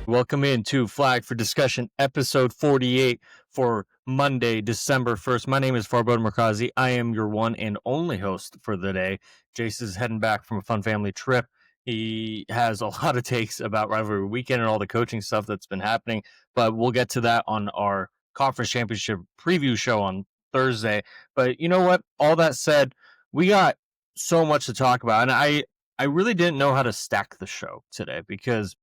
Welcome into Flag for Discussion, episode 48 for Monday, December 1st. My name is Farbod Merkazi. I am your one and only host for the day. Jace is heading back from a fun family trip. He has a lot of takes about Rivalry Weekend and all the coaching stuff that's been happening, but we'll get to that on our conference championship preview show on Thursday. But you know what? All that said, we got so much to talk about, and I really didn't know how to stack the show today because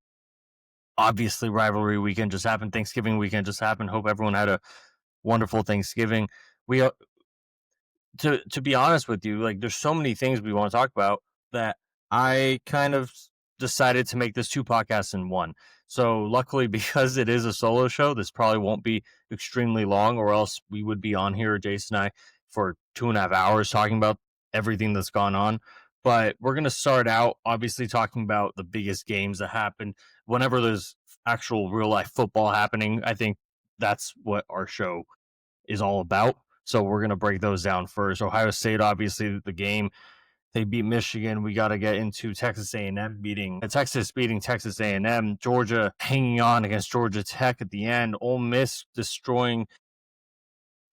obviously Rivalry Weekend just happened. Thanksgiving weekend just happened. Hope everyone had a wonderful Thanksgiving. We to be honest with you, like there's so many things we want to talk about that I kind of decided to make this two podcasts in one. So luckily, because it is a solo show, this probably won't be extremely long, or else we would be on here, Jason and I, for 2.5 hours talking about everything that's gone on. But we're going to start out obviously talking about the biggest games that happened whenever there's actual real life football happening. I think that's what our show is all about. So we're going to break those down first. Ohio State, obviously, the game. They beat Michigan. We got to get into Texas A&M beating Texas A&M. Georgia hanging on against Georgia Tech at the end. Ole Miss destroying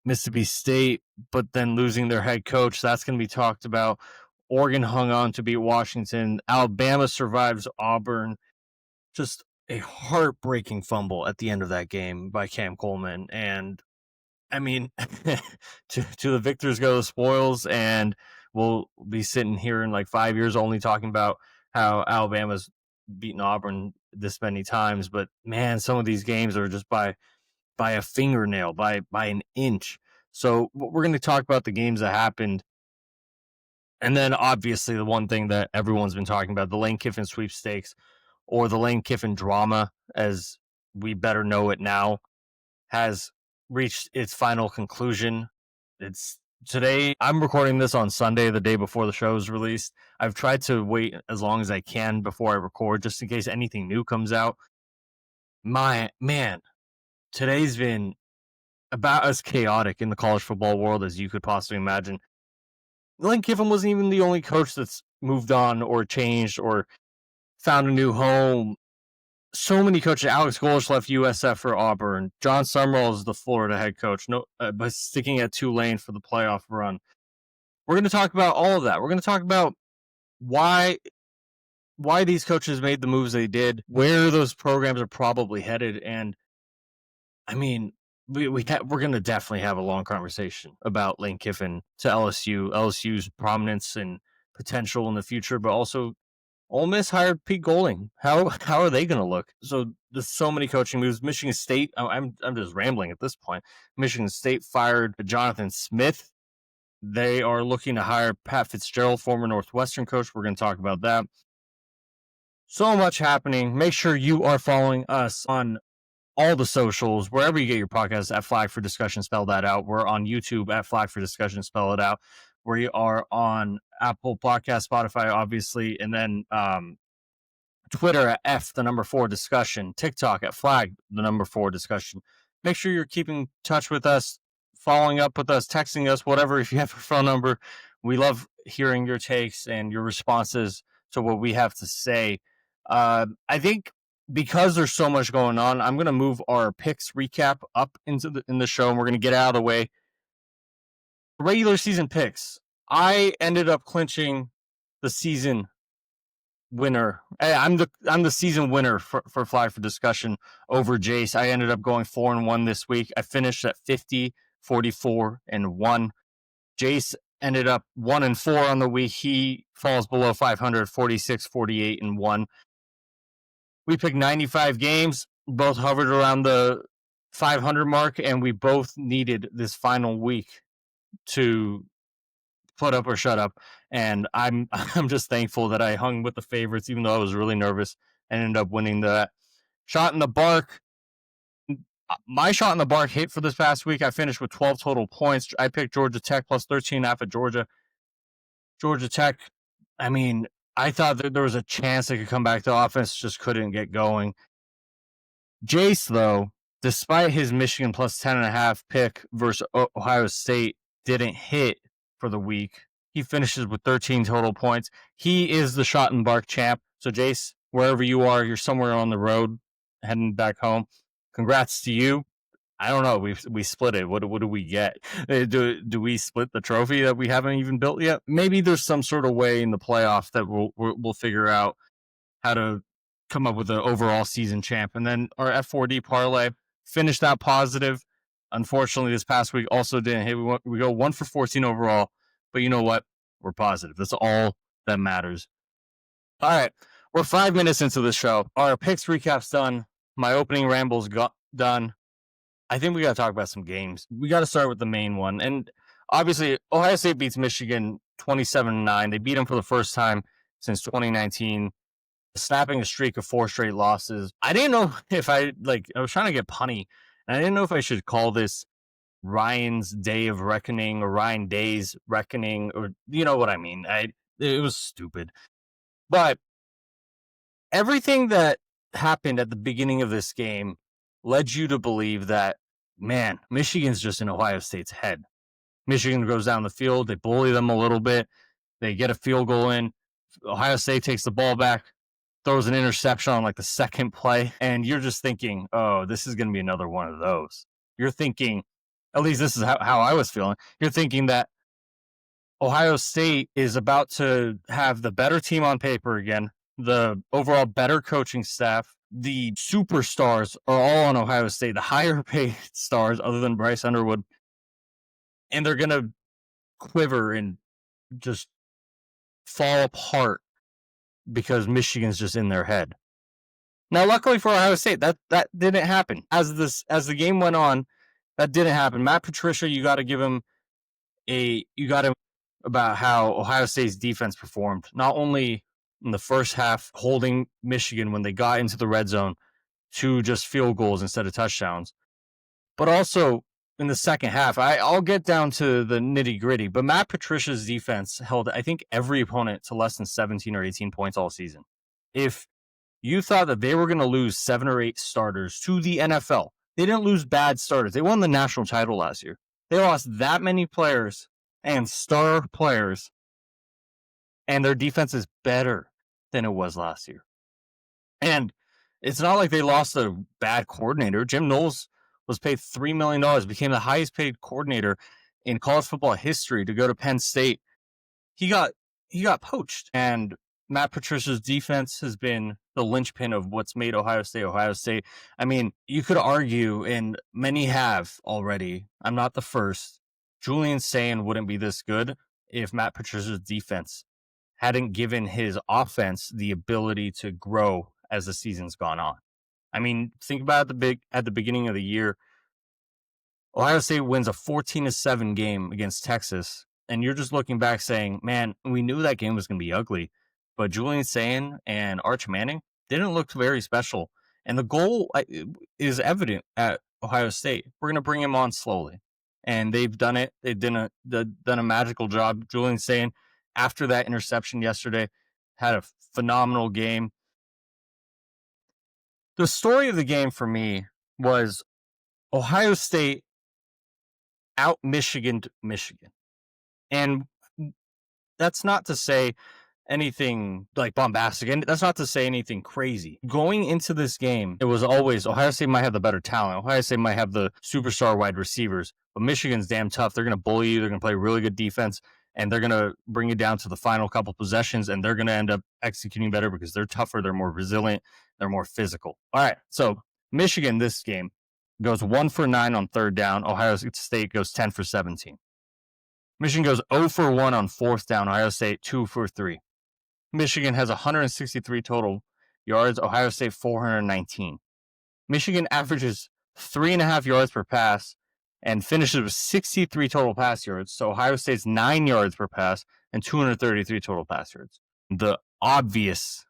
Mississippi State, but then losing their head coach. That's going to be talked about. Oregon hung on to beat Washington. Alabama survives Auburn. Just a heartbreaking fumble at the end of that game by Cam Coleman. And I mean, to the victors go the spoils, and we'll be sitting here in like 5 years only talking about how Alabama's beaten Auburn this many times. But man, some of these games are just by a fingernail, by an inch. So we're going to talk about the games that happened. And then obviously the one thing that everyone's been talking about, the Lane Kiffin sweepstakes, or the Lane Kiffin drama, as we better know it now, has reached its final conclusion. It's today. I'm recording this on Sunday, the day before the show is released. I've tried to wait as long as I can before I record, just in case anything new comes out. My man, today's been about as chaotic in the college football world as you could possibly imagine. Lane Kiffin wasn't even the only coach that's moved on or changed or found a new home. So many coaches. Alex Golesh left USF for Auburn. John Summerall is the Florida head coach, but sticking at Tulane for the playoff run. We're going to talk about all of that. We're going to talk about why these coaches made the moves they did, where those programs are probably headed, and I mean, we're going to definitely have a long conversation about Lane Kiffin to LSU's prominence and potential in the future, but also Ole Miss hired Pete Golding. How are they going to look? So there's so many coaching moves. Michigan State, I'm just rambling at this point. Michigan State fired Jonathan Smith. They are looking to hire Pat Fitzgerald, former Northwestern coach. We're going to talk about that. So much happening. Make sure you are following us on all the socials, wherever you get your podcasts, at Flag for Discussion, spell that out. We're on YouTube at Flag for Discussion, spell it out. We are on Apple Podcast, Spotify, obviously, and then Twitter at F4 Discussion, TikTok at Flag 4 Discussion. Make sure you're keeping in touch with us, following up with us, texting us, whatever. If you have a phone number, we love hearing your takes and your responses to what we have to say. I think because there's so much going on, I'm going to move our picks recap up in the show, and we're going to get out of the way. Regular season picks. I ended up clinching the season winner. I'm the season winner for Flag for Discussion over Jace. I ended up going 4-1 this week. I finished at 50, 44, and 1. Jace ended up 1-4 on the week. He falls below 500, 46, 48, and 1. We picked 95 games, both hovered around the 500 mark, and we both needed this final week to put up or shut up. And I'm just thankful that I hung with the favorites, even though I was really nervous, and ended up winning the shot in the bark. My shot in the bark hit for this past week. I finished with 12 total points. I picked Georgia Tech plus 13.5 at Georgia. Georgia Tech, I mean, I thought that there was a chance they could come back to offense, just couldn't get going. Jace, though, despite his Michigan plus 10.5 pick versus Ohio State, didn't hit for the week. He finishes with 13 total points. He is the shot and bark champ. So, Jace, wherever you are, you're somewhere on the road. heading back home. Congrats to you. I don't know. We split it. What do we get? Do we split the trophy that we haven't even built yet? Maybe there's some sort of way in the playoff that we'll figure out how to come up with an overall season champ. And then our F4D parlay finished out positive. Unfortunately, this past week also didn't hit. We go 1 for 14 overall, but you know what? We're positive. That's all that matters. All right, we're 5 minutes into the show. Our picks recap's done. My opening ramble's done. I think we got to talk about some games. We got to start with the main one. And obviously, Ohio State beats Michigan 27-9. They beat them for the first time since 2019, snapping a streak of 4 straight losses. I didn't know if I was trying to get punny, and I didn't know if I should call this Ryan's Day of Reckoning or Ryan Day's Reckoning, or you know what I mean. It was stupid. But everything that happened at the beginning of this game led you to believe that, man, Michigan's just in Ohio State's head. Michigan goes down the field. They bully them a little bit. They get a field goal in. Ohio State takes the ball back, throws an interception on like the second play. And you're just thinking, oh, this is going to be another one of those. You're thinking, at least this is how I was feeling. You're thinking that Ohio State is about to have the better team on paper again, the overall better coaching staff. The superstars are all on Ohio State, the higher paid stars other than Bryce Underwood. And they're going to quiver and just fall apart because Michigan's just in their head. Now, luckily for Ohio State, that didn't happen. As the game went on, that didn't happen. Matt Patricia, you got to give him about how Ohio State's defense performed, not only in the first half, holding Michigan when they got into the red zone to just field goals instead of touchdowns, but also in the second half. I'll get down to the nitty gritty, but Matt Patricia's defense held, I think, every opponent to less than 17 or 18 points all season. If you thought that they were going to lose 7 or 8 starters to the NFL, they didn't lose bad starters. They won the national title last year. They lost that many players and star players, and their defense is better than it was last year. And it's not like they lost a bad coordinator. Jim Knowles was paid $3 million, became the highest paid coordinator in college football history to go to Penn State. He got poached, and Matt Patricia's defense has been the linchpin of what's made Ohio State Ohio State. I mean, you could argue, and many have already, I'm not the first, Julian Sayin wouldn't be this good if Matt Patricia's defense hadn't given his offense the ability to grow as the season's gone on. I mean, think about at the beginning of the year, Ohio State wins a 14-7 game against Texas, and you're just looking back saying, man, we knew that game was going to be ugly, but Julian Sayin and Arch Manning didn't look very special. And the goal is evident at Ohio State. We're going to bring him on slowly. And they've done it. They've done a magical job. Julian Sayin, after that interception yesterday, had a phenomenal game. The story of the game for me was Ohio State out Michiganed Michigan. And that's not to say anything like bombastic, and that's not to say anything crazy. Going into this game, it was always Ohio State might have the better talent. Ohio State might have the superstar wide receivers, but Michigan's damn tough. They're going to bully you. They're going to play really good defense, and they're going to bring you down to the final couple possessions, and they're going to end up executing better because they're tougher. They're more resilient. They're more physical. All right, so Michigan this game goes 1 for 9 on third down. Ohio State goes 10 for 17. Michigan goes 0 for 1 on fourth down. Ohio State 2 for 3. Michigan has 163 total yards. Ohio State 419. Michigan averages 3.5 yards per pass and finishes with 63 total pass yards. So Ohio State's 9 yards per pass and 233 total pass yards. The obvious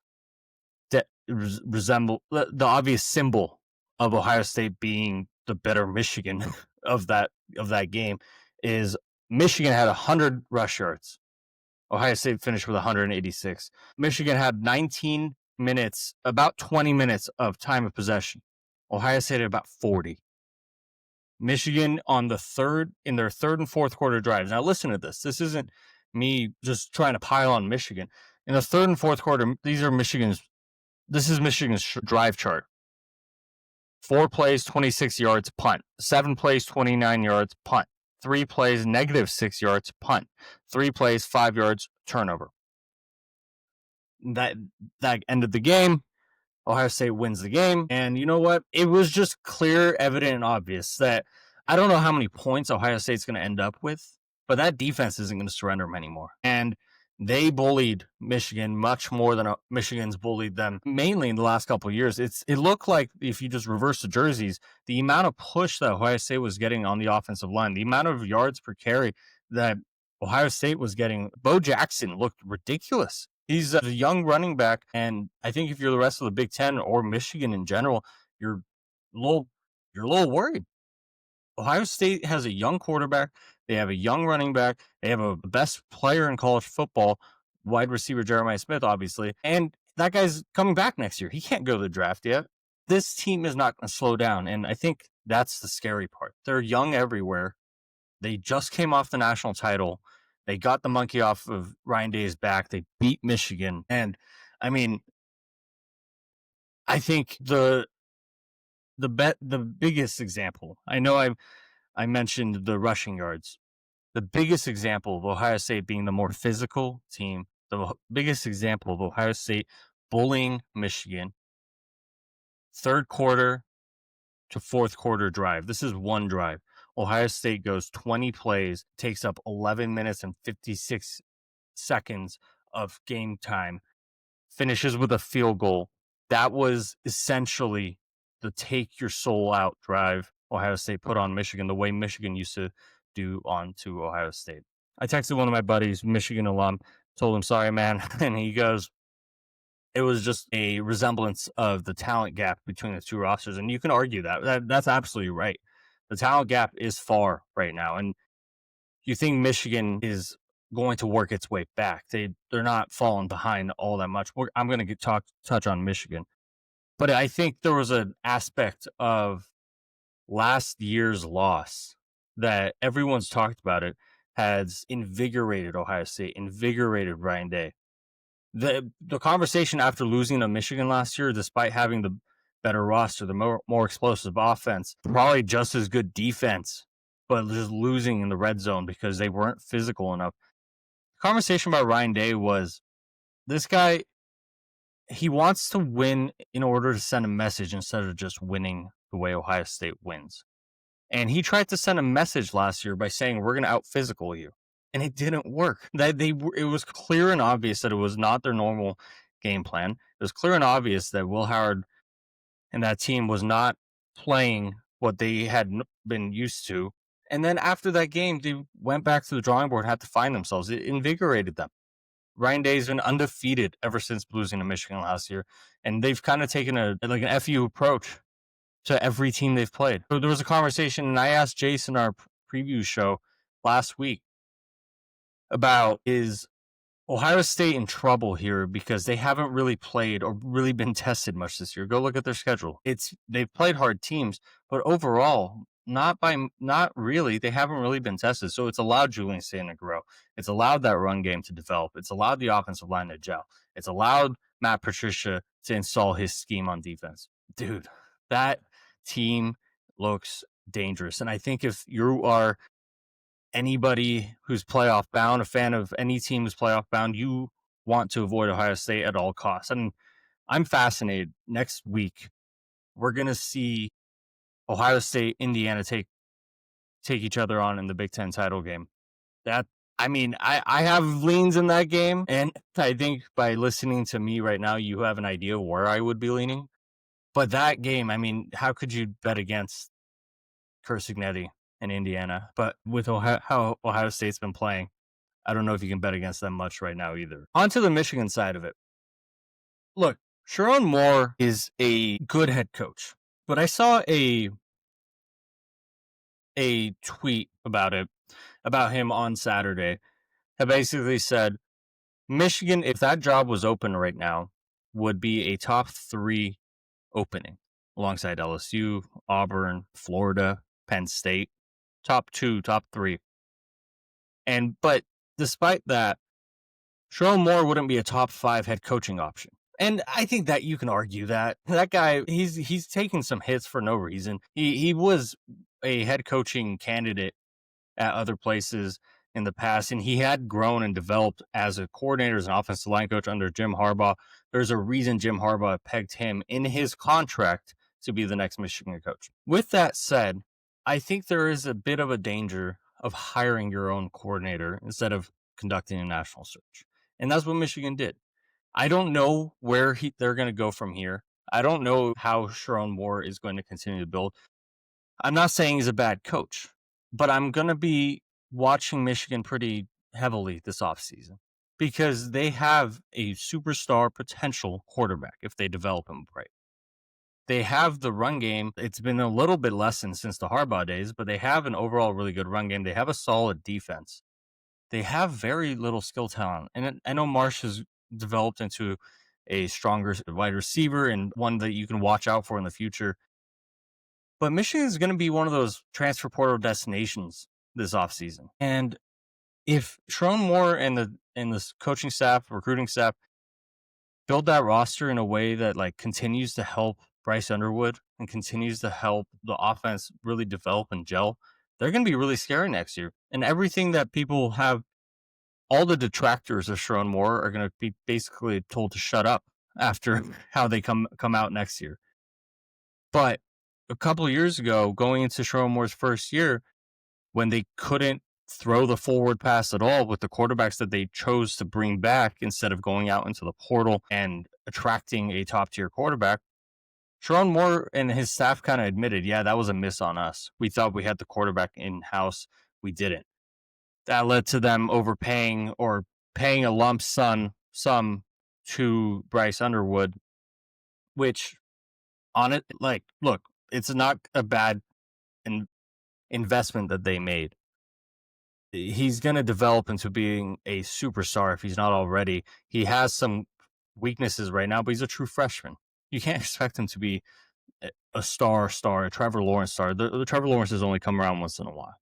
symbol of Ohio State being the better Michigan of that game is Michigan had 100 rush yards. Ohio State finished with 186. Michigan had 19 minutes, about 20 minutes of time of possession. Ohio State had about 40. Michigan in their third and fourth quarter drives. Now listen to this. This isn't me just trying to pile on Michigan. In the third and fourth quarter, this is Michigan's drive chart. 4 plays, 26 yards, punt. 7 plays, 29 yards, punt. 3 plays, -6 yards, punt. 3 plays, 5 yards, turnover. That ended the game. Ohio State wins the game. And you know what? It was just clear, evident, and obvious that I don't know how many points Ohio State's going to end up with, but that defense isn't going to surrender them anymore. And they bullied Michigan much more than Michigan's bullied them, mainly in the last couple of years. It looked like, if you just reverse the jerseys, the amount of push that Ohio State was getting on the offensive line, the amount of yards per carry that Ohio State was getting, Bo Jackson looked ridiculous. He's a young running back, and I think if you're the rest of the Big Ten or Michigan in general, you're a little worried. Ohio State has a young quarterback. They have a young running back. They have a best player in college football, wide receiver Jeremiah Smith, obviously, and that guy's coming back next year. He can't go to the draft yet. This team is not going to slow down, and I think that's the scary part. They're young everywhere. They just came off the national title. They got the monkey off of Ryan Day's back. They beat Michigan. And I mean, I think the biggest example, I know I mentioned the rushing yards. The biggest example of Ohio State being the more physical team, the biggest example of Ohio State bullying Michigan, third quarter to fourth quarter drive. This is one drive. Ohio State goes 20 plays, takes up 11 minutes and 56 seconds of game time, finishes with a field goal. That was essentially the take your soul out drive Ohio State put on Michigan, the way Michigan used to do on to Ohio State. I texted one of my buddies, Michigan alum, told him, sorry, man. And he goes, it was just a resemblance of the talent gap between the two rosters. And you can argue that's absolutely right. The talent gap is far right now. And you think Michigan is going to work its way back. They're not falling behind all that much. I'm going to touch on Michigan. But I think there was an aspect of last year's loss that everyone's talked about. It has invigorated Ohio State, invigorated Ryan Day. The conversation after losing to Michigan last year, despite having the better roster, the more explosive offense, probably just as good defense, but just losing in the red zone because they weren't physical enough. The conversation about Ryan Day was, this guy, he wants to win in order to send a message instead of just winning the way Ohio State wins. And he tried to send a message last year by saying, we're going to out-physical you. And it didn't work. It was clear and obvious that it was not their normal game plan. It was clear and obvious that Will Howard and that team was not playing what they had been used to. And then after that game, they went back to the drawing board, had to find themselves. It invigorated them. Ryan Day's been undefeated ever since losing to Michigan last year. And they've kind of taken an FU approach to every team they've played. So there was a conversation, and I asked Jason, our preview show last week, about, is Ohio State in trouble here because they haven't really played or really been tested much this year. Go look at their schedule. They've played hard teams, but overall, not really. They haven't really been tested. So it's allowed Julian Sand to grow. It's allowed that run game to develop. It's allowed the offensive line to gel. It's allowed Matt Patricia to install his scheme on defense. Dude, that team looks dangerous. And I think if you are anybody who's playoff bound, a fan of any team who's playoff bound, you want to avoid Ohio State at all costs. And I'm fascinated. Next week, we're going to see Ohio State, Indiana take each other on in the Big Ten title game. I have leans in that game, and I think by listening to me right now, you have an idea where I would be leaning. But that game, how could you bet against Curt Cignetti in Indiana? But with how Ohio State's been playing, I don't know if you can bet against them much right now either. On to the Michigan side of it. Look, Sherrone Moore is a good head coach, but I saw a tweet about him on Saturday that basically said Michigan, if that job was open right now, would be a top 3 opening alongside LSU, Auburn, Florida, Penn State. Top 2, top 3. But despite that, Sherrone Moore wouldn't be a top 5 head coaching option. And I think that you can argue that guy, he's taken some hits for no reason. He was a head coaching candidate at other places in the past, and he had grown and developed as a coordinator, as an offensive line coach under Jim Harbaugh. There's a reason Jim Harbaugh pegged him in his contract to be the next Michigan coach. With that said, I think there is a bit of a danger of hiring your own coordinator instead of conducting a national search. And that's what Michigan did. I don't know where they're going to go from here. I don't know how Sharon Moore is going to continue to build. I'm not saying he's a bad coach, but I'm going to be watching Michigan pretty heavily this offseason because they have a superstar potential quarterback if they develop him right. They have the run game. It's been a little bit lessened since the Harbaugh days, but they have an overall really good run game. They have a solid defense. They have very little skill talent. And I know Marsh has developed into a stronger wide receiver and one that you can watch out for in the future. But Michigan is going to be one of those transfer portal destinations this offseason. And if Sharon Moore and the coaching staff, recruiting staff build that roster in a way that like continues to help Bryce Underwood and continues to help the offense really develop and gel, they're going to be really scary next year. And everything that people have, all the detractors of Sharon Moore are going to be basically told to shut up after how they come out next year. But a couple of years ago, going into Sharon Moore's first year, when they couldn't throw the forward pass at all with the quarterbacks that they chose to bring back instead of going out into the portal and attracting a top-tier quarterback, Sharon Moore and his staff kind of admitted, yeah, that was a miss on us. We thought we had the quarterback in-house. We didn't. That led to them overpaying or paying a lump sum to Bryce Underwood, which on it, like, look, it's not a bad investment that they made. He's going to develop into being a superstar if he's not already. He has some weaknesses right now, but he's a true freshman. You can't expect him to be a star, a Trevor Lawrence star. The Trevor Lawrences only come around once in a while.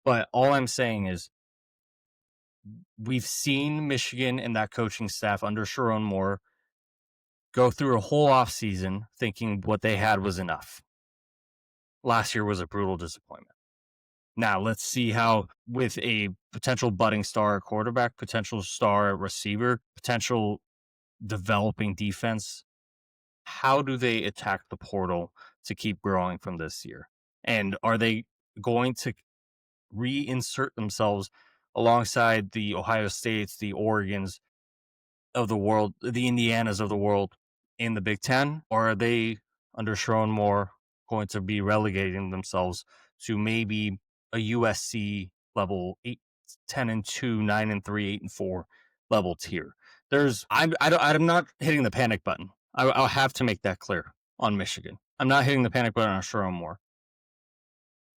But all I'm saying is we've seen Michigan and that coaching staff under Sharon Moore go through a whole offseason thinking what they had was enough. Last year was a brutal disappointment. Now, let's see how, with a potential budding star quarterback, potential star receiver, potential developing defense, how do they attack the portal to keep growing from this year? And are they going to reinsert themselves alongside the Ohio States, the Oregons of the world, the Indianas of the world in the Big Ten? Or are they, under Sharon Moore, going to be relegating themselves to maybe a USC level 8, 10-2, 9-3, 8-4 level tier? I'm not hitting the panic button. I'll have to make that clear on Michigan. I'm not hitting the panic button on Sharon Moore.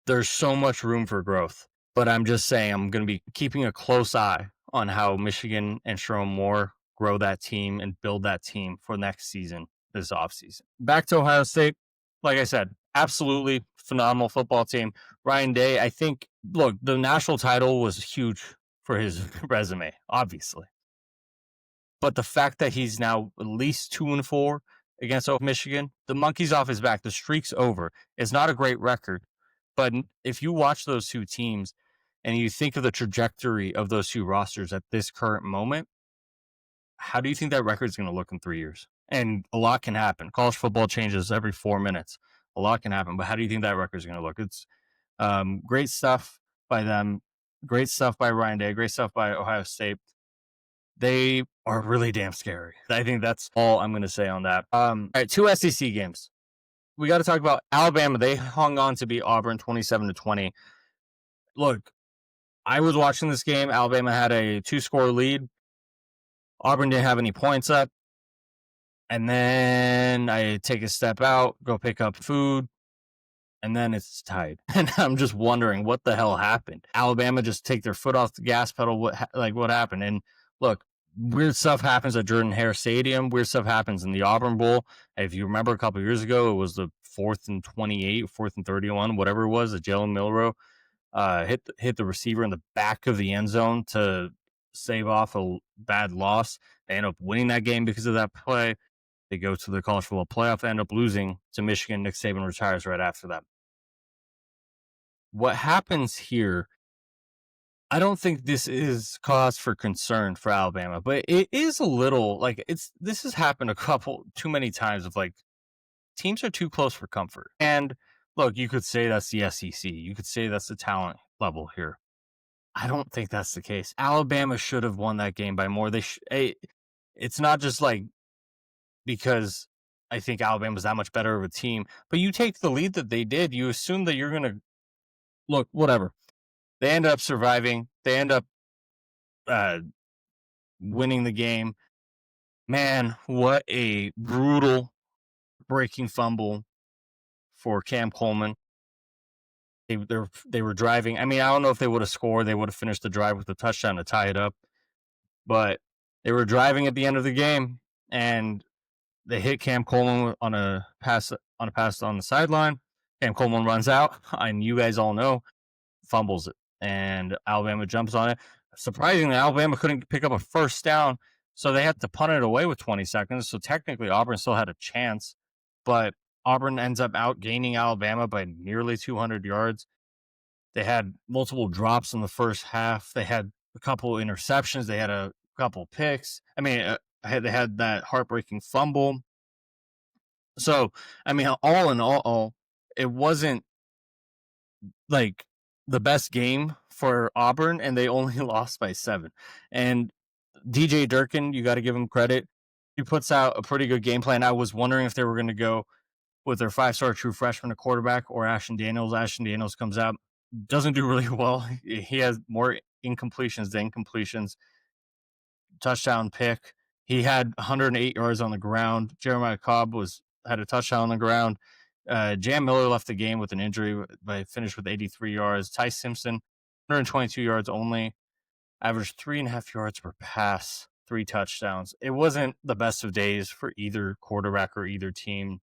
There's so much room for growth, but I'm just saying I'm going to be keeping a close eye on how Michigan and Sharon Moore grow that team and build that team for next season, this offseason. Back to Ohio State. Like I said, absolutely phenomenal football team. Ryan Day, I think, look, the national title was huge for his resume, obviously. But the fact that he's now at least 2-4 against Michigan, the monkey's off his back. The streak's over. It's not a great record. But if you watch those two teams and you think of the trajectory of those two rosters at this current moment, how do you think that record's going to look in 3 years? And a lot can happen. College football changes every 4 minutes. A lot can happen. But how do you think that record's going to look? It's great stuff by them. Great stuff by Ryan Day. Great stuff by Ohio State. They are really damn scary. I think that's all I'm going to say on that. All right, 2 SEC games. We got to talk about Alabama. They hung on to beat Auburn 27-20. Look, I was watching this game. Alabama had a 2-score lead. Auburn didn't have any points up. And then I take a step out, go pick up food, and then it's tied. And I'm just wondering what the hell happened. Alabama just take their foot off the gas pedal. What happened? And look, weird stuff happens at Jordan-Hare Stadium. Weird stuff happens in the Auburn Bowl. If you remember a couple of years ago, it was the 4th and 28, 4th and 31, whatever it was, that Jalen Milroe hit the receiver in the back of the end zone to stave off a bad loss. They end up winning that game because of that play. They go to the college football playoff, end up losing to Michigan. Nick Saban retires right after that. What happens here, I don't think this is cause for concern for Alabama, but it is a little like this has happened a couple too many times of like teams are too close for comfort. And look, you could say that's the SEC. You could say that's the talent level here. I don't think that's the case. Alabama should have won that game by more. It's not just like because I think Alabama's that much better of a team, but you take the lead that they did, you assume that you're going to look, whatever. They end up surviving. They end up winning the game. Man, what a brutal breaking fumble for Cam Coleman. They were driving. I mean, I don't know if they would have scored. They would have finished the drive with a touchdown to tie it up. But they were driving at the end of the game, and they hit Cam Coleman on a pass on the sideline. Cam Coleman runs out, and you guys all know, fumbles it, and Alabama jumps on it. Surprisingly, Alabama couldn't pick up a first down, so they had to punt it away with 20 seconds. So technically, Auburn still had a chance, but Auburn ends up outgaining Alabama by nearly 200 yards. They had multiple drops in the first half. They had a couple interceptions. They had a couple picks. I mean, they had that heartbreaking fumble. So, I mean, all in all, it wasn't like the best game for Auburn, and they only lost by 7. And DJ Durkin, you got to give him credit. He puts out a pretty good game plan. I was wondering if they were going to go with their 5-star true freshman, a quarterback, or Ashton Daniels. Ashton Daniels comes out, doesn't do really well. He has more incompletions than completions. Touchdown pick. He had 108 yards on the ground. Jeremiah Cobb had a touchdown on the ground. Jam Miller left the game with an injury, but finished with 83 yards. Ty Simpson, 122 yards only, averaged 3.5 yards per pass, 3 touchdowns. It wasn't the best of days for either quarterback or either team.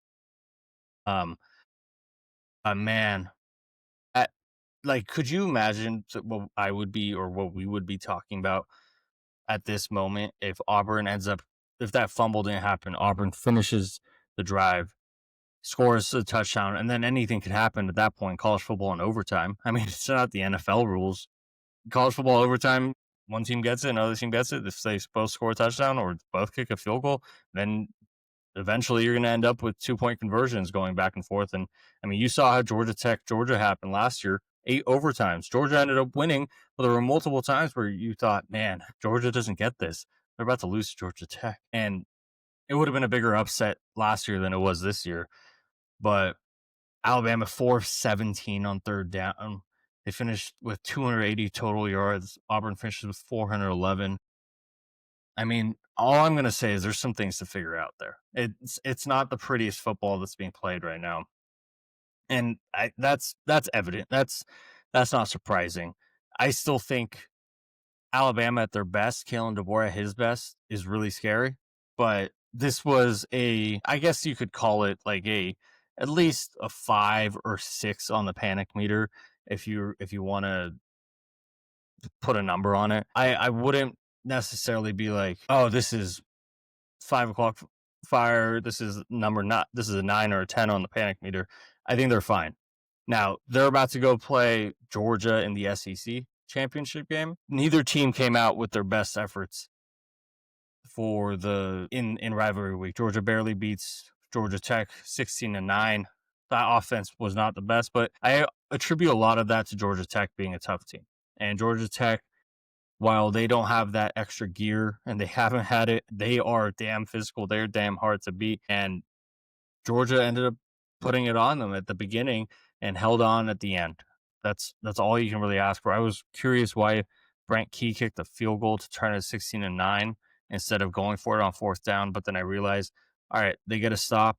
Man, like, could you imagine what I would be or what we would be talking about at this moment if if that fumble didn't happen, Auburn finishes the drive, scores a touchdown, and then anything could happen at that point. College football in overtime. I mean, it's not the NFL rules. College football overtime, one team gets it, another team gets it. If they both score a touchdown or both kick a field goal, then eventually you're going to end up with 2-point conversions going back and forth. And I mean, you saw how Georgia happened last year, 8 overtimes. Georgia ended up winning, but there were multiple times where you thought, man, Georgia doesn't get this. They're about to lose to Georgia Tech. And it would have been a bigger upset last year than it was this year. But Alabama 4-17 on third down. They finished with 280 total yards. Auburn finishes with 411. I mean, all I'm going to say is there's some things to figure out there. It's not the prettiest football that's being played right now. And that's evident. That's not surprising. I still think Alabama at their best, Kalen DeBoer at his best, is really scary. But this was I guess you could call it like at least a 5 or 6 on the panic meter if you want to put a number on it. I wouldn't necessarily be like, oh, this is 5 o'clock fire. This is a 9 or a 10 on the panic meter. I think they're fine. Now, they're about to go play Georgia in the SEC championship game. Neither team came out with their best efforts for in rivalry week. Georgia barely beats Georgia Tech 16-9. That offense was not the best, but I attribute a lot of that to Georgia Tech being a tough team. And Georgia Tech, while they don't have that extra gear and they haven't had it, they are damn physical. They're damn hard to beat. And Georgia ended up putting it on them at the beginning and held on at the end. That's all you can really ask for. I was curious why Brent Key kicked a field goal to turn it 16-9 instead of going for it on 4th down. But then I realized, all right, they get a stop.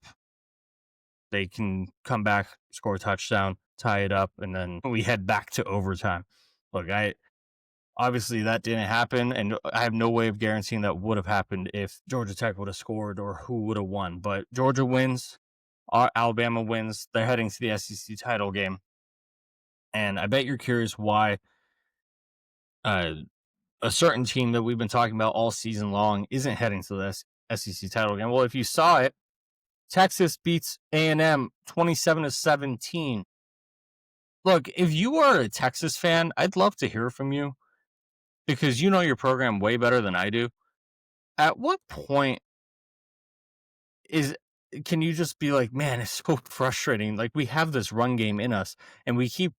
They can come back, score a touchdown, tie it up, and then we head back to overtime. Look, obviously that didn't happen, and I have no way of guaranteeing that would have happened if Georgia Tech would have scored or who would have won. But Georgia wins, Alabama wins. They're heading to the SEC title game. And I bet you're curious why a certain team that we've been talking about all season long isn't heading to the SEC title game. Well, if you saw it, Texas beats A&M 27-17. Look, if you are a Texas fan, I'd love to hear from you because you know your program way better than I do. At what point is can you just be like, man, it's so frustrating. Like we have this run game in us, and we keep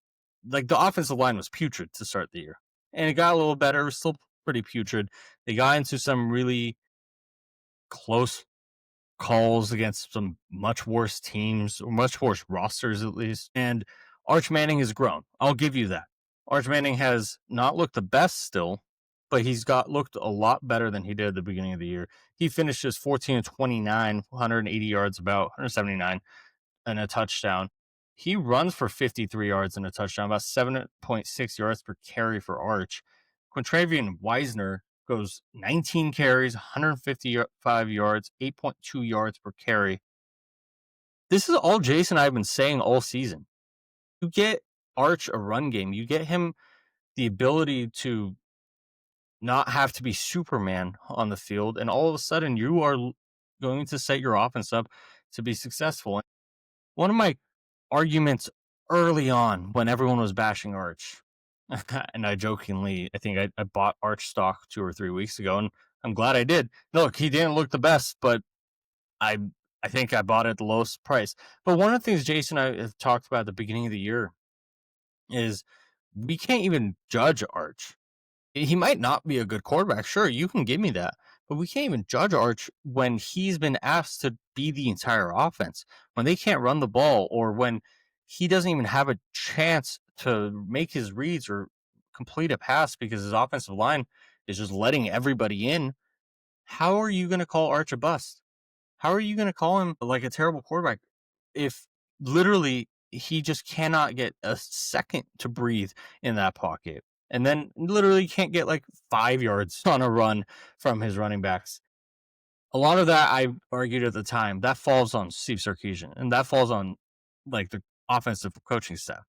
like the offensive line was putrid to start the year, and it got a little better. It was still pretty putrid. They got into some really close calls against some much worse teams or much worse rosters at least. And Arch Manning has grown. I'll give you that. Arch Manning has not looked the best still, but he's got looked a lot better than he did at the beginning of the year. He finishes 14-29, 180 yards, about 179 and a touchdown. He runs for 53 yards and a touchdown, about 7.6 yards per carry for Arch. Quintravian Wisner goes 19 carries, 155 yards, 8.2 yards per carry. This is all Jason and I have been saying all season. You get Arch a run game. You get him the ability to not have to be Superman on the field, and all of a sudden you are going to set your offense up to be successful. One of my arguments early on when everyone was bashing Arch, and I jokingly, I think I bought Arch stock 2 or 3 weeks ago, and I'm glad I did. Look, he didn't look the best, but I I think I bought it at the lowest price. But one of the things Jason and I have talked about at the beginning of the year is we can't even judge Arch. He might not be a good quarterback. Sure, you can give me that. But we can't even judge Arch when he's been asked to be the entire offense, when they can't run the ball, or when he doesn't even have a chance to make his reads or complete a pass because his offensive line is just letting everybody in. How are you going to call Arch a bust? How are you going to call him like a terrible quarterback if literally he just cannot get a second to breathe in that pocket? And then literally can't get like 5 yards on a run from his running backs. A lot of that, I argued at the time, that falls on Steve Sarkisian, and that falls on like the offensive coaching staff.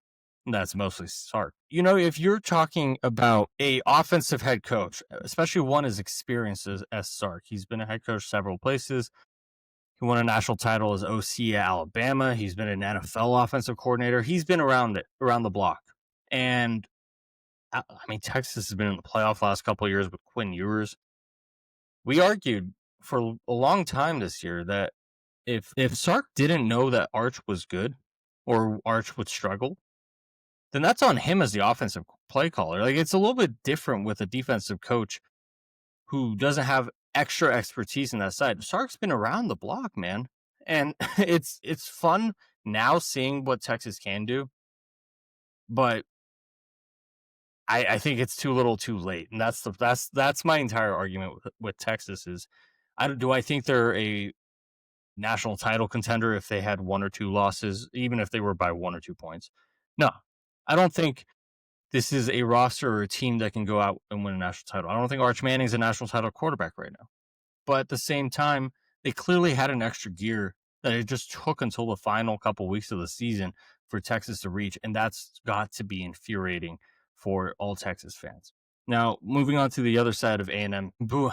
That's mostly Sark. You know, if you're talking about a offensive head coach, especially one as experienced as Sark, he's been a head coach several places. He won a national title as OC at Alabama. He's been an NFL offensive coordinator. He's been around the block. And I mean, Texas has been in the playoff last couple of years with Quinn Ewers. We argued for a long time this year that if Sark didn't know that Arch was good or Arch would struggle, then that's on him as the offensive play caller. Like, it's a little bit different with a defensive coach who doesn't have extra expertise in that side. Sark's been around the block, man. And it's fun now seeing what Texas can do. But I think it's too little too late. And that's my entire argument with Texas is do I think they're a national title contender if they had 1 or 2 losses, even if they were by 1 or 2 points? No. I don't think this is a roster or a team that can go out and win a national title. I don't think Arch Manning's a national title quarterback right now. But at the same time, they clearly had an extra gear that it just took until the final couple weeks of the season for Texas to reach. And that's got to be infuriating for all Texas fans. Now, moving on to the other side of A&M.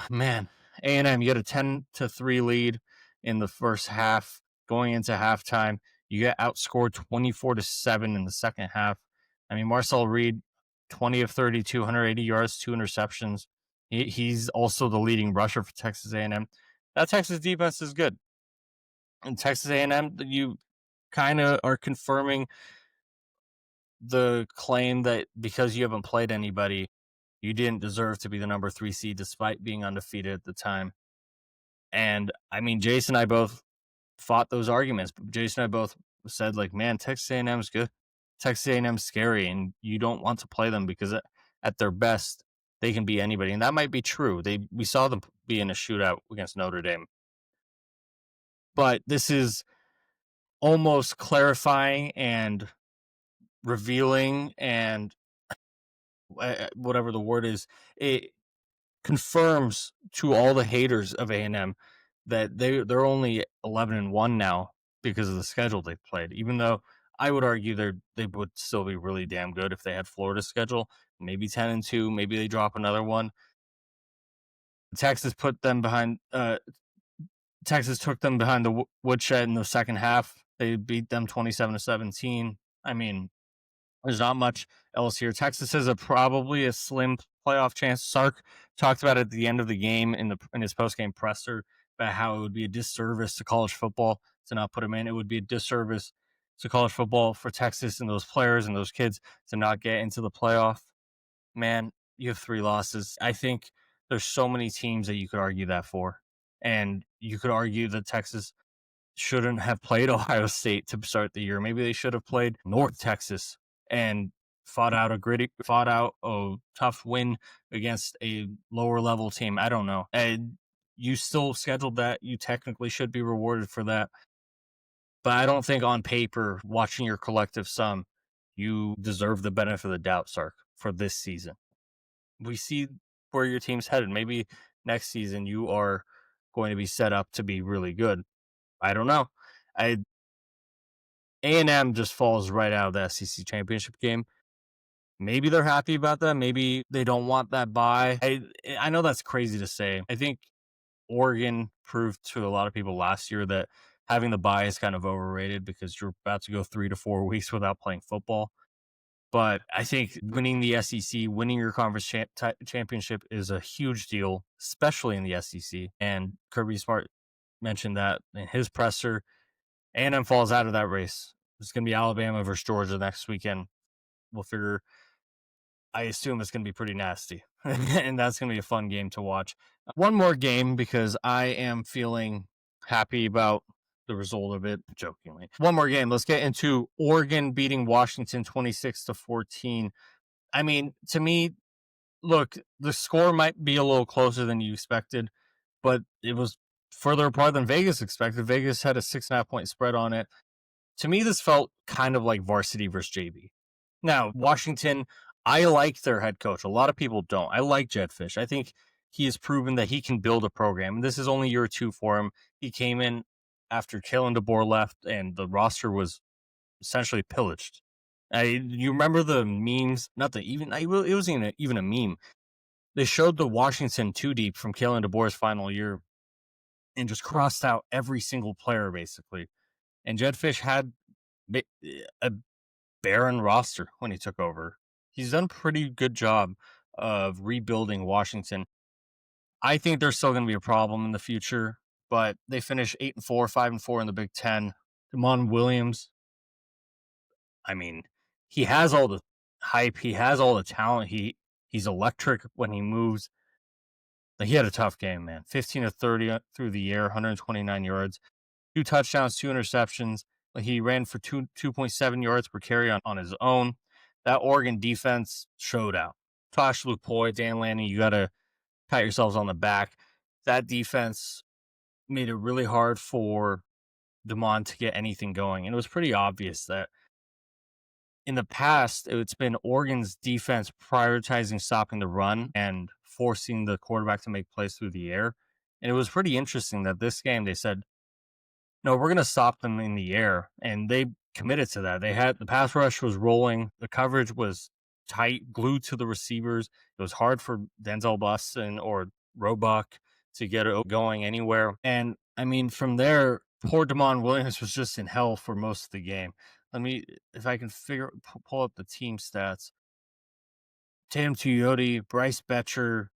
Man, A&M, you get a 10-3 lead in the first half. Going into halftime, you get outscored 24-7 in the second half. I mean, Marcel Reed, 20 of 32, 180 yards, 2 interceptions. He's also the leading rusher for Texas A&M. That Texas defense is good. And Texas A&M, you kind of are confirming the claim that because you haven't played anybody, you didn't deserve to be the number 3 seed despite being undefeated at the time. And I mean, Jason and I both fought those arguments. Jason and I both said, like, man, Texas A&M is good. Texas A&M is scary, and you don't want to play them because at their best, they can beat anybody. And that might be true. We saw them be in a shootout against Notre Dame. But this is almost clarifying and revealing and whatever the word is, it confirms to all the haters of A&M that they're only 11-1 now because of the schedule they've played. Even though I would argue they would still be really damn good if they had Florida's schedule, maybe 10-2, maybe they drop another one. Texas put them behind. Texas took them behind the woodshed in the second half. They beat them 27-17. I mean, there's not much else here. Texas has probably a slim playoff chance. Sark talked about it at the end of the game in his post game presser about how it would be a disservice to college football to not put him in. It would be a disservice to college football for Texas and those players and those kids to not get into the playoff. Man, you have 3 losses. I think there's so many teams that you could argue that for, and you could argue that Texas shouldn't have played Ohio State to start the year. Maybe they should have played North Texas and fought out a tough win against a lower level team. I don't know. And you still scheduled that. You technically should be rewarded for that. But I don't think on paper, watching your collective sum, you deserve the benefit of the doubt, Sark, for this season. We see where your team's headed. Maybe next season you are going to be set up to be really good. I don't know. A&M just falls right out of the SEC championship game. Maybe they're happy about that. Maybe they don't want that bye. I know that's crazy to say. I think Oregon proved to a lot of people last year that having the bye is kind of overrated because you're about to go 3 to 4 weeks without playing football. But I think winning the SEC, winning your conference championship is a huge deal, especially in the SEC. And Kirby Smart mentioned that in his presser. A&M falls out of that race. It's going to be Alabama versus Georgia next weekend. We'll figure. I assume it's going to be pretty nasty, and that's going to be a fun game to watch. One more game because I am feeling happy about the result of it. Jokingly, one more game. Let's get into Oregon beating Washington 26-14. I mean, to me, look, the score might be a little closer than you expected, but it was further apart than Vegas expected. Vegas had a 6.5 point spread on it. To me, this felt kind of like varsity versus JV. Now, Washington, I like their head coach. A lot of people don't. I like Jedd Fisch. I think he has proven that he can build a program. This is only year 2 for him. He came in after Kalen DeBoer left, and the roster was essentially pillaged. You remember the memes? Not the even. It wasn't even a meme. They showed the Washington 2 deep from Kalen DeBoer's final year, and just crossed out every single player basically. And Jedd Fisch had a barren roster when he took over. He's done a pretty good job of rebuilding Washington. I think there's still going to be a problem in the future, but they finished 8-4, 5-4 in the Big Ten. Damon Williams, I mean, he has all the hype. He has all the talent. He's electric when he moves. He had a tough game, man. 15 of 30 through the air, 129 yards, 2 touchdowns, 2 interceptions. He ran for 2.7 yards per carry on his own. That Oregon defense showed out. Tosh Lupoy, Dan Lanning, you got to pat yourselves on the back. That defense made it really hard for DeMond to get anything going. And it was pretty obvious that in the past, it's been Oregon's defense prioritizing stopping the run and forcing the quarterback to make plays through the air. And it was pretty interesting that this game they said, no, we're going to stop them in the air. And they committed to that. They had the pass rush was rolling. The coverage was tight, glued to the receivers. It was hard for Denzel Buston or Roebuck to get it going anywhere. And I mean, from there, poor Damon Williams was just in hell for most of the game. Let me, if I can pull up the team stats. Tatum Tuioti, Bryce Betcher,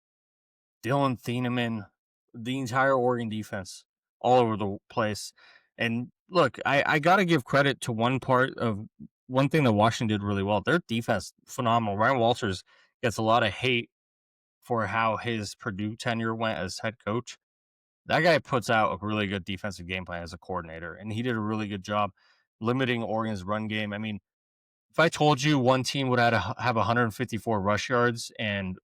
Dylan Thieneman, the entire Oregon defense all over the place. And look, I got to give credit to one thing that Washington did really well. Their defense, phenomenal. Ryan Walters gets a lot of hate for how his Purdue tenure went as head coach. That guy puts out a really good defensive game plan as a coordinator, and he did a really good job limiting Oregon's run game. I mean, if I told you one team would have 154 rush yards and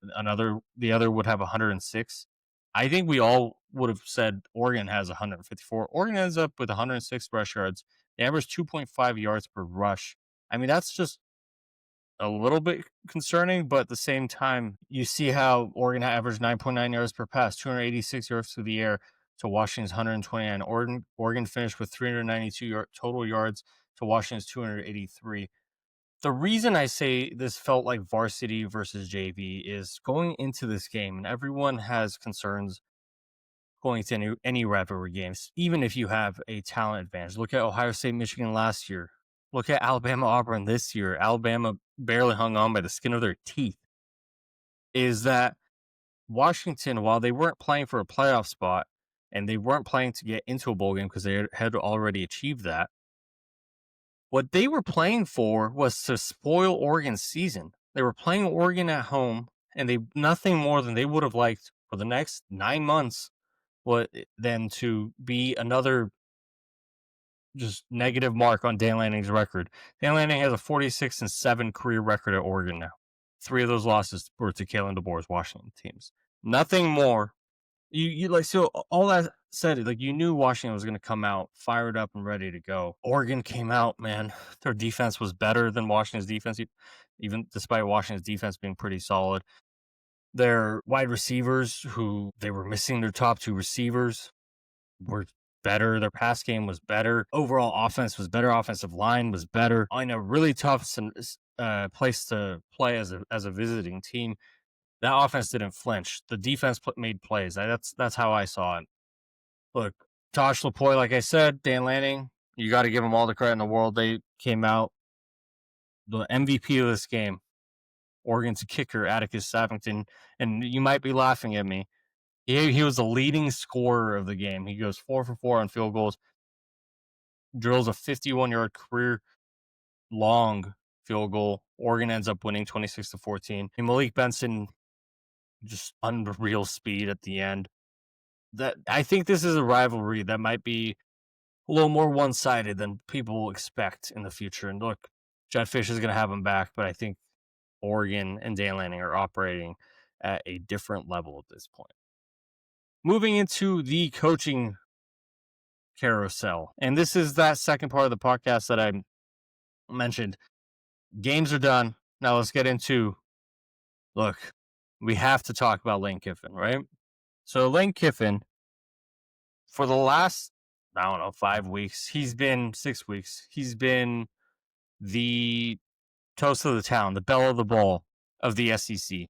the other would have 106, I think we all would have said Oregon has 154. Oregon ends up with 106 rush yards. They average 2.5 yards per rush. I mean, that's just a little bit concerning, but at the same time, you see how Oregon averaged 9.9 yards per pass, 286 yards through the air to Washington's 129. Oregon finished with 392 total yards to Washington's 283. The reason I say this felt like varsity versus JV is going into this game, and everyone has concerns going to any rivalry games, even if you have a talent advantage. Look at Ohio State, Michigan last year. Look at Alabama, Auburn this year. Alabama barely hung on by the skin of their teeth. Is that Washington, while they weren't playing for a playoff spot and they weren't playing to get into a bowl game because they had already achieved that, what they were playing for was to spoil Oregon's season. They were playing Oregon at home, and they nothing more than they would have liked for the next 9 months than to be another just negative mark on Dan Lanning's record. Dan Lanning has a 46-7 career record at Oregon now. 3 of those losses were to Kalen DeBoer's Washington teams. Nothing more. You like, so all that said, like, you knew Washington was going to come out fired up and ready to go. Oregon came out, man. Their defense was better than Washington's defense, even despite Washington's defense being pretty solid. Their wide receivers, who they were missing their top 2 receivers, were better. Their pass game was better. Overall offense was better. Offensive line was better. In a really tough place to play as a visiting team, that offense didn't flinch. The defense made plays. That's how I saw it. Look, Tosh LaPoy, like I said, Dan Lanning, you got to give them all the credit in the world. They came out the MVP of this game, Oregon's kicker, Atticus Savington, and you might be laughing at me. He was the leading scorer of the game. He goes 4 for 4 on field goals, drills a 51-yard career-long field goal. Oregon ends up winning 26-14. And Malik Benson, just unreal speed at the end. I think this is a rivalry that might be a little more one-sided than people will expect in the future. And look, Jedd Fisch is going to have him back, but I think Oregon and Dan Lanning are operating at a different level at this point. Moving into the coaching carousel. And this is that second part of the podcast that I mentioned. Games are done. Now let's get into, look, we have to talk about Lane Kiffin, right? So Lane Kiffin, for the last, 5 weeks, 6 weeks, he's been the toast of the town, the belle of the ball of the SEC.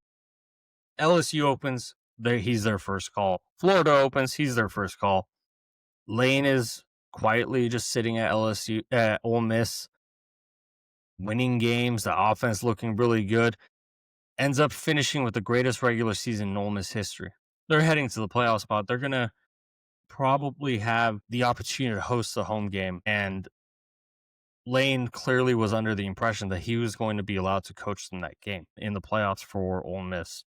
LSU opens, he's their first call. Florida opens, he's their first call. Lane is quietly just sitting at Ole Miss, winning games, the offense looking really good, ends up finishing with the greatest regular season in Ole Miss history. They're heading to the playoff spot. They're going to probably have the opportunity to host the home game, and Lane clearly was under the impression that he was going to be allowed to coach them that game in the playoffs for Ole Miss.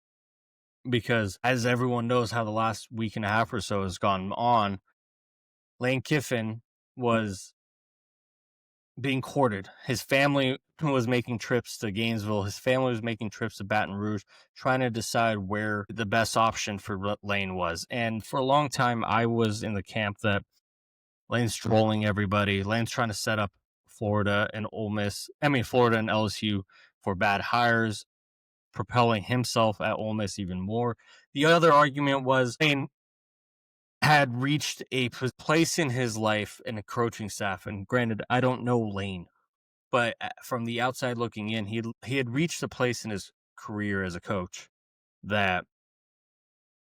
Because as everyone knows how the last week and a half or so has gone on, Lane Kiffin was being courted. His family was making trips to Gainesville. His family was making trips to Baton Rouge, trying to decide where the best option for Lane was. And for a long time, I was in the camp that Lane's trolling everybody. Lane's trying to set up Florida and LSU for bad hires, propelling himself at Ole Miss even more. The other argument was Lane had reached a place in his life and a coaching staff. And granted, I don't know Lane, but from the outside looking in, he had reached a place in his career as a coach that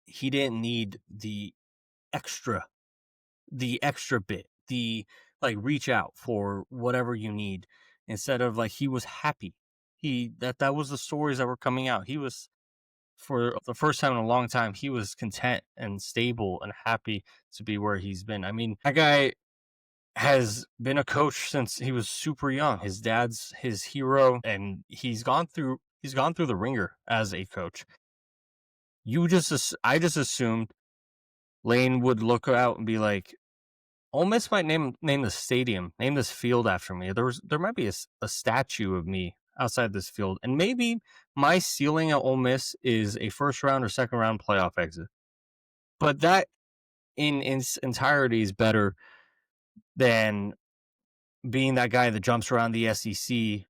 he didn't need the extra bit, reach out for whatever you need. Instead of he was happy. That was the stories that were coming out. He was, for the first time in a long time, he was content and stable and happy to be where he's been. I mean, that guy has been a coach since he was super young. His dad's his hero, and he's gone through the ringer as a coach. I just assumed Lane would look out and be like, Ole Miss might name the stadium, name this field after me. There might be a statue of me outside this field, and maybe my ceiling at Ole Miss is a first round or second round playoff exit. But that in its entirety is better than being that guy that jumps around the SEC,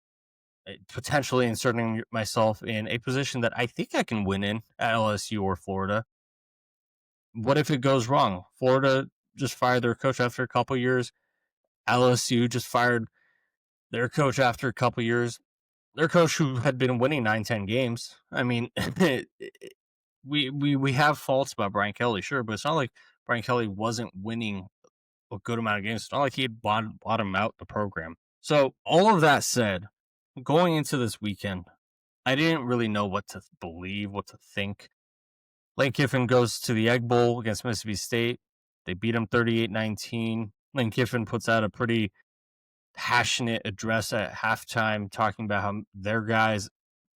potentially inserting myself in a position that I think I can win in at LSU or Florida. What if it goes wrong? Florida just fired their coach after a couple years. LSU just fired their coach after a couple years. their coach who had been winning 9-10 games. I mean, we have faults about Brian Kelly, sure, but it's not like Brian Kelly wasn't winning a good amount of games. It's not like he had bottomed out the program. So all of that said, going into this weekend, I didn't really know what to believe, what to think. Lane Kiffin goes to the Egg Bowl against Mississippi State. They beat him 38-19. Lane Kiffin puts out a pretty passionate address at halftime talking about how their guys,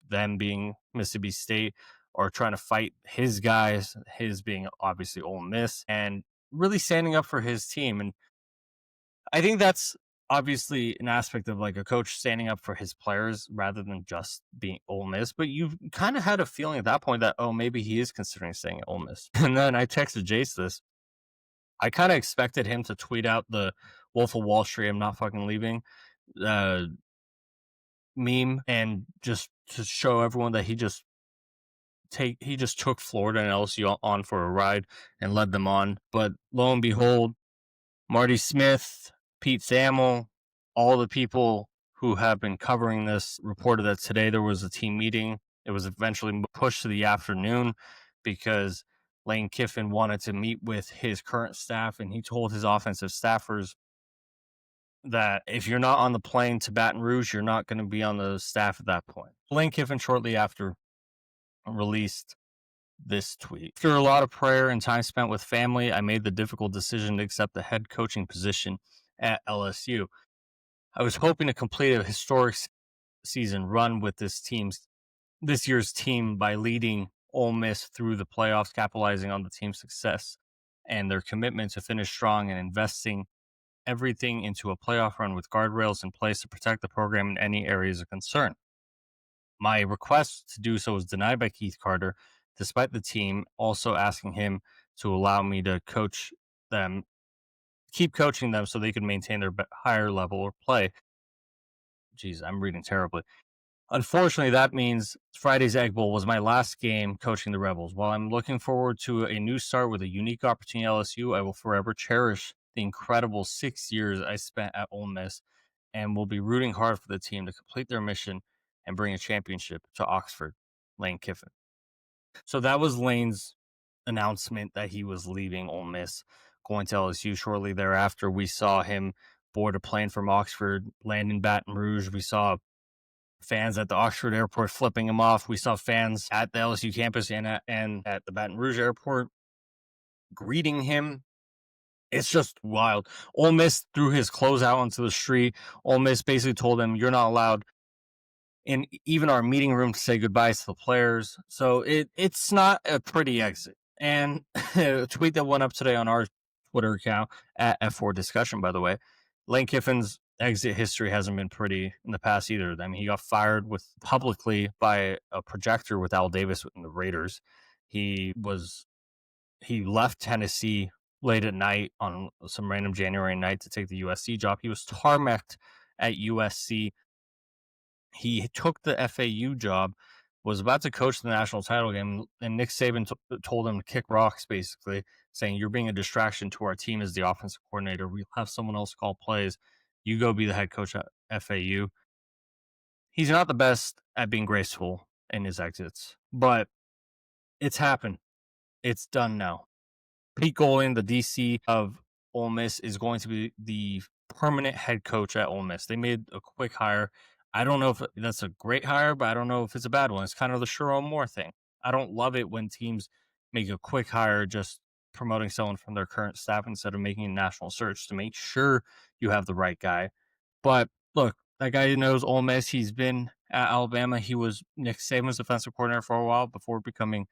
them being Mississippi State, are trying to fight his guys, his being obviously Ole Miss, and really standing up for his team. And I think that's obviously an aspect of like a coach standing up for his players rather than just being Ole Miss. But you kind of had a feeling at that point that, oh, maybe he is considering staying at Ole Miss. And then I texted Jace this. I kind of expected him to tweet out the Wolf of Wall Street, I'm not fucking leaving meme, and just to show everyone that he just took Florida and LSU on for a ride and led them on. But lo and behold, Marty Smith, Pete Thamel, all the people who have been covering this reported that today there was a team meeting. It was eventually pushed to the afternoon because Lane Kiffin wanted to meet with his current staff, and he told his offensive staffers that if you're not on the plane to Baton Rouge, you're not going to be on the staff at that point. Lane Kiffin shortly after released this tweet. After a lot of prayer and time spent with family, I made the difficult decision to accept the head coaching position at LSU. I was hoping to complete a historic season run with this year's team by leading Ole Miss through the playoffs, capitalizing on the team's success and their commitment to finish strong and investing everything into a playoff run with guardrails in place to protect the program in any areas of concern. My request to do so was denied by Keith Carter, despite the team also asking him to allow me to keep coaching them so they could maintain their higher level of play. Jeez, I'm reading terribly. Unfortunately, that means Friday's Egg Bowl was my last game coaching the Rebels. While I'm looking forward to a new start with a unique opportunity at LSU, I will forever cherish the incredible 6 years I spent at Ole Miss and will be rooting hard for the team to complete their mission and bring a championship to Oxford. Lane Kiffin. So that was Lane's announcement that he was leaving Ole Miss, going to LSU. Shortly thereafter, we saw him board a plane from Oxford, land in Baton Rouge. We saw fans at the Oxford airport flipping him off. We saw fans at the LSU campus and at the Baton Rouge airport greeting him. It's just wild. Ole Miss threw his clothes out onto the street. Ole Miss basically told him, you're not allowed in even our meeting room to say goodbye to the players. So it's not a pretty exit. And a tweet that went up today on our Twitter account at F4 Discussion, by the way, Lane Kiffin's exit history hasn't been pretty in the past either. I mean, he got fired publicly by a projector with Al Davis in the Raiders. He left Tennessee late at night on some random January night to take the USC job. He was tarmacked at USC. He took the FAU job, was about to coach the national title game, and Nick Saban told him to kick rocks, basically, saying, you're being a distraction to our team as the offensive coordinator. We'll have someone else call plays. You go be the head coach at FAU. He's not the best at being graceful in his exits, but it's happened. It's done now. Pete Golding, the DC of Ole Miss, is going to be the permanent head coach at Ole Miss. They made a quick hire. I don't know if that's a great hire, but I don't know if it's a bad one. It's kind of the Sherrone Moore thing. I don't love it when teams make a quick hire, just promoting someone from their current staff instead of making a national search to make sure you have the right guy. But look, that guy knows Ole Miss. He's been at Alabama. He was Nick Saban's defensive coordinator for a while before becoming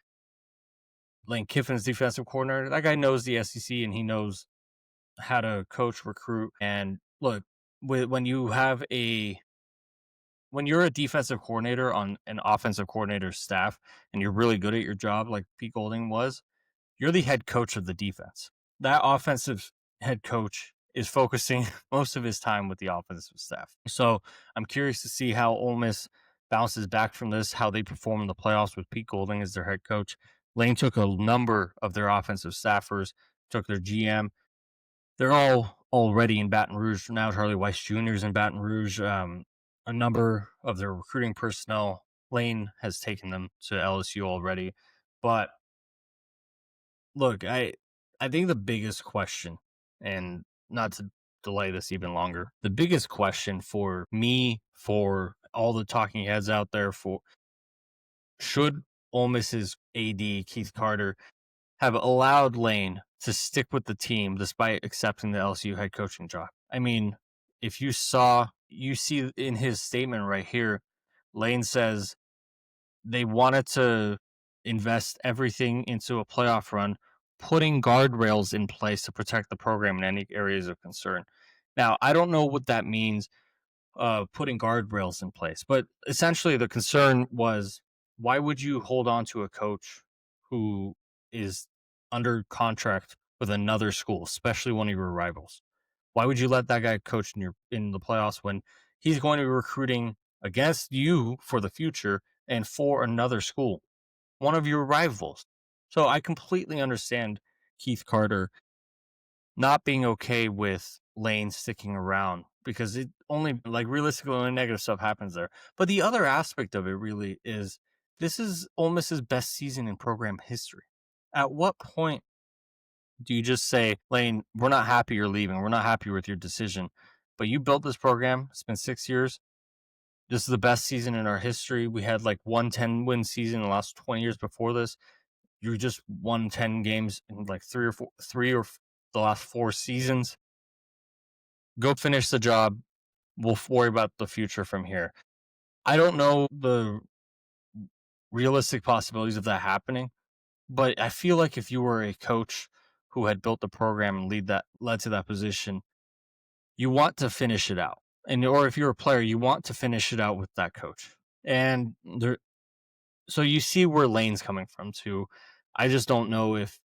Lane Kiffin's defensive coordinator. That guy knows the SEC and he knows how to coach, recruit. And look, when you're a defensive coordinator on an offensive coordinator's staff and you're really good at your job, like Pete Golding was, you're the head coach of the defense. That offensive head coach is focusing most of his time with the offensive staff. So I'm curious to see how Ole Miss bounces back from this, how they perform in the playoffs with Pete Golding as their head coach. Lane took a number of their offensive staffers, took their GM. They're all already in Baton Rouge now. Charlie Weiss Jr. is in Baton Rouge. a number of their recruiting personnel. Lane has taken them to LSU already. But look, I think the biggest question, and not to delay this even longer, the biggest question for me, for all the talking heads out there, for should Ole Miss's AD Keith Carter have allowed Lane to stick with the team despite accepting the LSU head coaching job? I mean, if you see in his statement right here, Lane says they wanted to invest everything into a playoff run, putting guardrails in place to protect the program in any areas of concern. Now, I don't know what that means, putting guardrails in place, but essentially the concern was, why would you hold on to a coach who is under contract with another school, especially one of your rivals? Why would you let that guy coach in the playoffs when he's going to be recruiting against you for the future and for another school, one of your rivals? So I completely understand Keith Carter not being okay with Lane sticking around, because it only, like, realistically only negative stuff happens there. But the other aspect of it really is, this is Ole Miss's best season in program history. At what point do you just say, Lane, we're not happy you're leaving. We're not happy with your decision, but you built this program. It's been 6 years. This is the best season in our history. We had like 110-win season in the last 20 years before this. You just won 10 games in like three or the last 4 seasons. Go finish the job. We'll worry about the future from here. I don't know the realistic possibilities of that happening, but I feel like if you were a coach who had built the program and led to that position, you want to finish it out. Or if you're a player, you want to finish it out with that coach. And so you see where Lane's coming from too. I just don't know if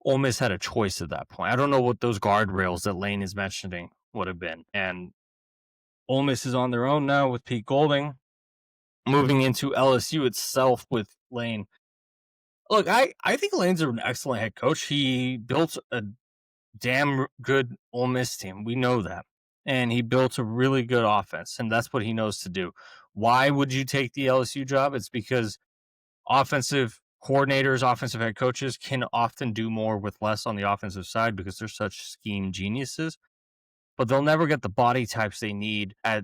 Ole Miss had a choice at that point. I don't know what those guardrails that Lane is mentioning would have been. And Ole Miss is on their own now with Pete Golding, moving into LSU itself with Lane. Look, I think Lane's an excellent head coach. He built a damn good Ole Miss team. We know that. And he built a really good offense, and that's what he knows to do. Why would you take the LSU job? It's because offensive coordinators, offensive head coaches can often do more with less on the offensive side because they're such scheme geniuses, but they'll never get the body types they need at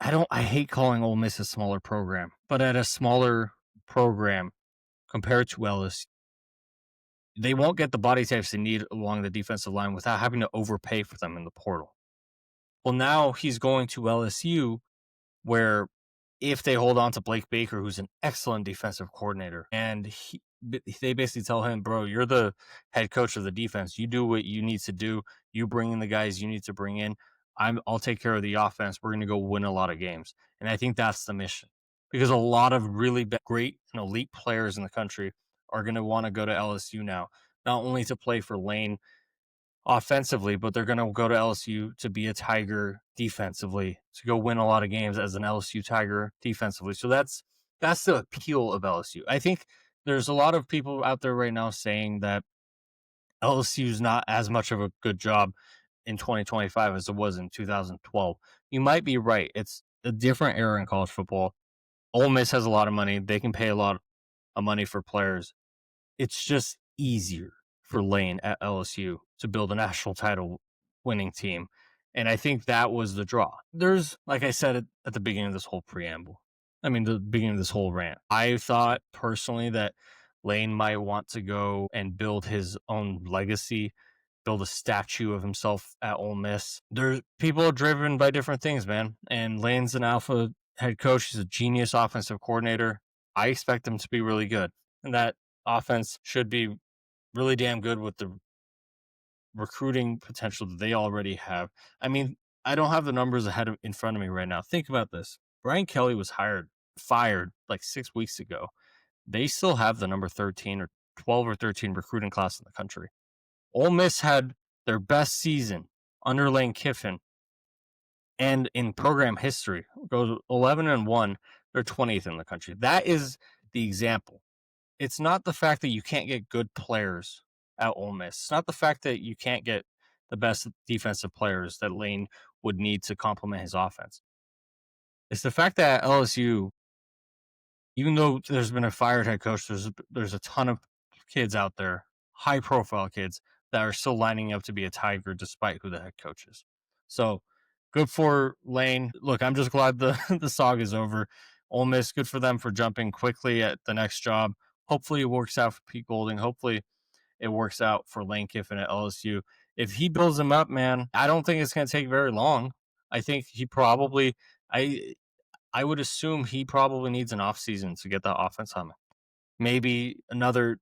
I hate calling Ole Miss a smaller program, but at a smaller program compared to LSU, they won't get the body types they need along the defensive line without having to overpay for them in the portal. Well, now he's going to LSU, where if they hold on to Blake Baker, who's an excellent defensive coordinator, and they basically tell him, bro, you're the head coach of the defense. You do what you need to do. You bring in the guys you need to bring in. I'll take care of the offense. We're going to go win a lot of games. And I think that's the mission, because a lot of really great and elite players in the country are going to want to go to LSU now, not only to play for Lane offensively, but they're going to go to LSU to be a Tiger defensively, to go win a lot of games as an LSU Tiger defensively. So that's the appeal of LSU. I think there's a lot of people out there right now saying that LSU is not as much of a good job in 2025 as it was in 2012. You might be right. It's a different era in college football. Ole Miss has a lot of money. They can pay a lot of money for players. It's just easier for Lane at LSU to build a national title winning team. And I think that was the draw. There's, like I said at the beginning of this whole the beginning of this whole rant, I thought personally that Lane might want to go and build his own legacy, build a statue of himself at Ole Miss. There's people are driven by different things, man. And Lane's an alpha head coach. He's a genius offensive coordinator. I expect him to be really good. And that offense should be really damn good with the recruiting potential that they already have. I mean, I don't have the numbers in front of me right now. Think about this. Brian Kelly was fired like 6 weeks ago. They still have the number 13 or 12 or 13 recruiting class in the country. Ole Miss had their best season under Lane Kiffin and in program history. Goes 11-1. They're 20th in the country. That is the example. It's not the fact that you can't get good players at Ole Miss. It's not the fact that you can't get the best defensive players that Lane would need to complement his offense. It's the fact that LSU, even though there's been a fired head coach, there's a ton of kids out there, high profile kids that are still lining up to be a Tiger despite who the head coach is. So good for Lane. Look, I'm just glad the the saga is over. Ole Miss, good for them for jumping quickly at the next job. Hopefully it works out for Pete Golding. Hopefully it works out for Lane Kiffin at LSU. If he builds him up, man, I don't think it's going to take very long. I think he probably, I would assume he probably needs an offseason to get that offense humming. Maybe another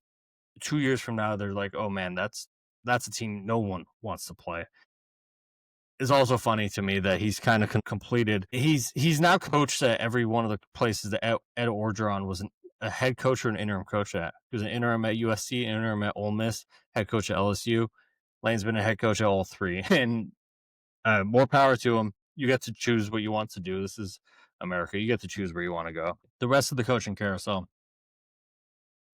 2 years from now, they're like, oh man, that's a team no one wants to play. It's also funny to me that he's kind of completed. He's now coached at every one of the places that Ed Orgeron was a head coach or an interim coach at. He was an interim at USC, interim at Ole Miss, head coach at LSU. Lane's been a head coach at all three, and more power to him. You get to choose what you want to do. This is America. You get to choose where you want to go. The rest of the coaching carousel.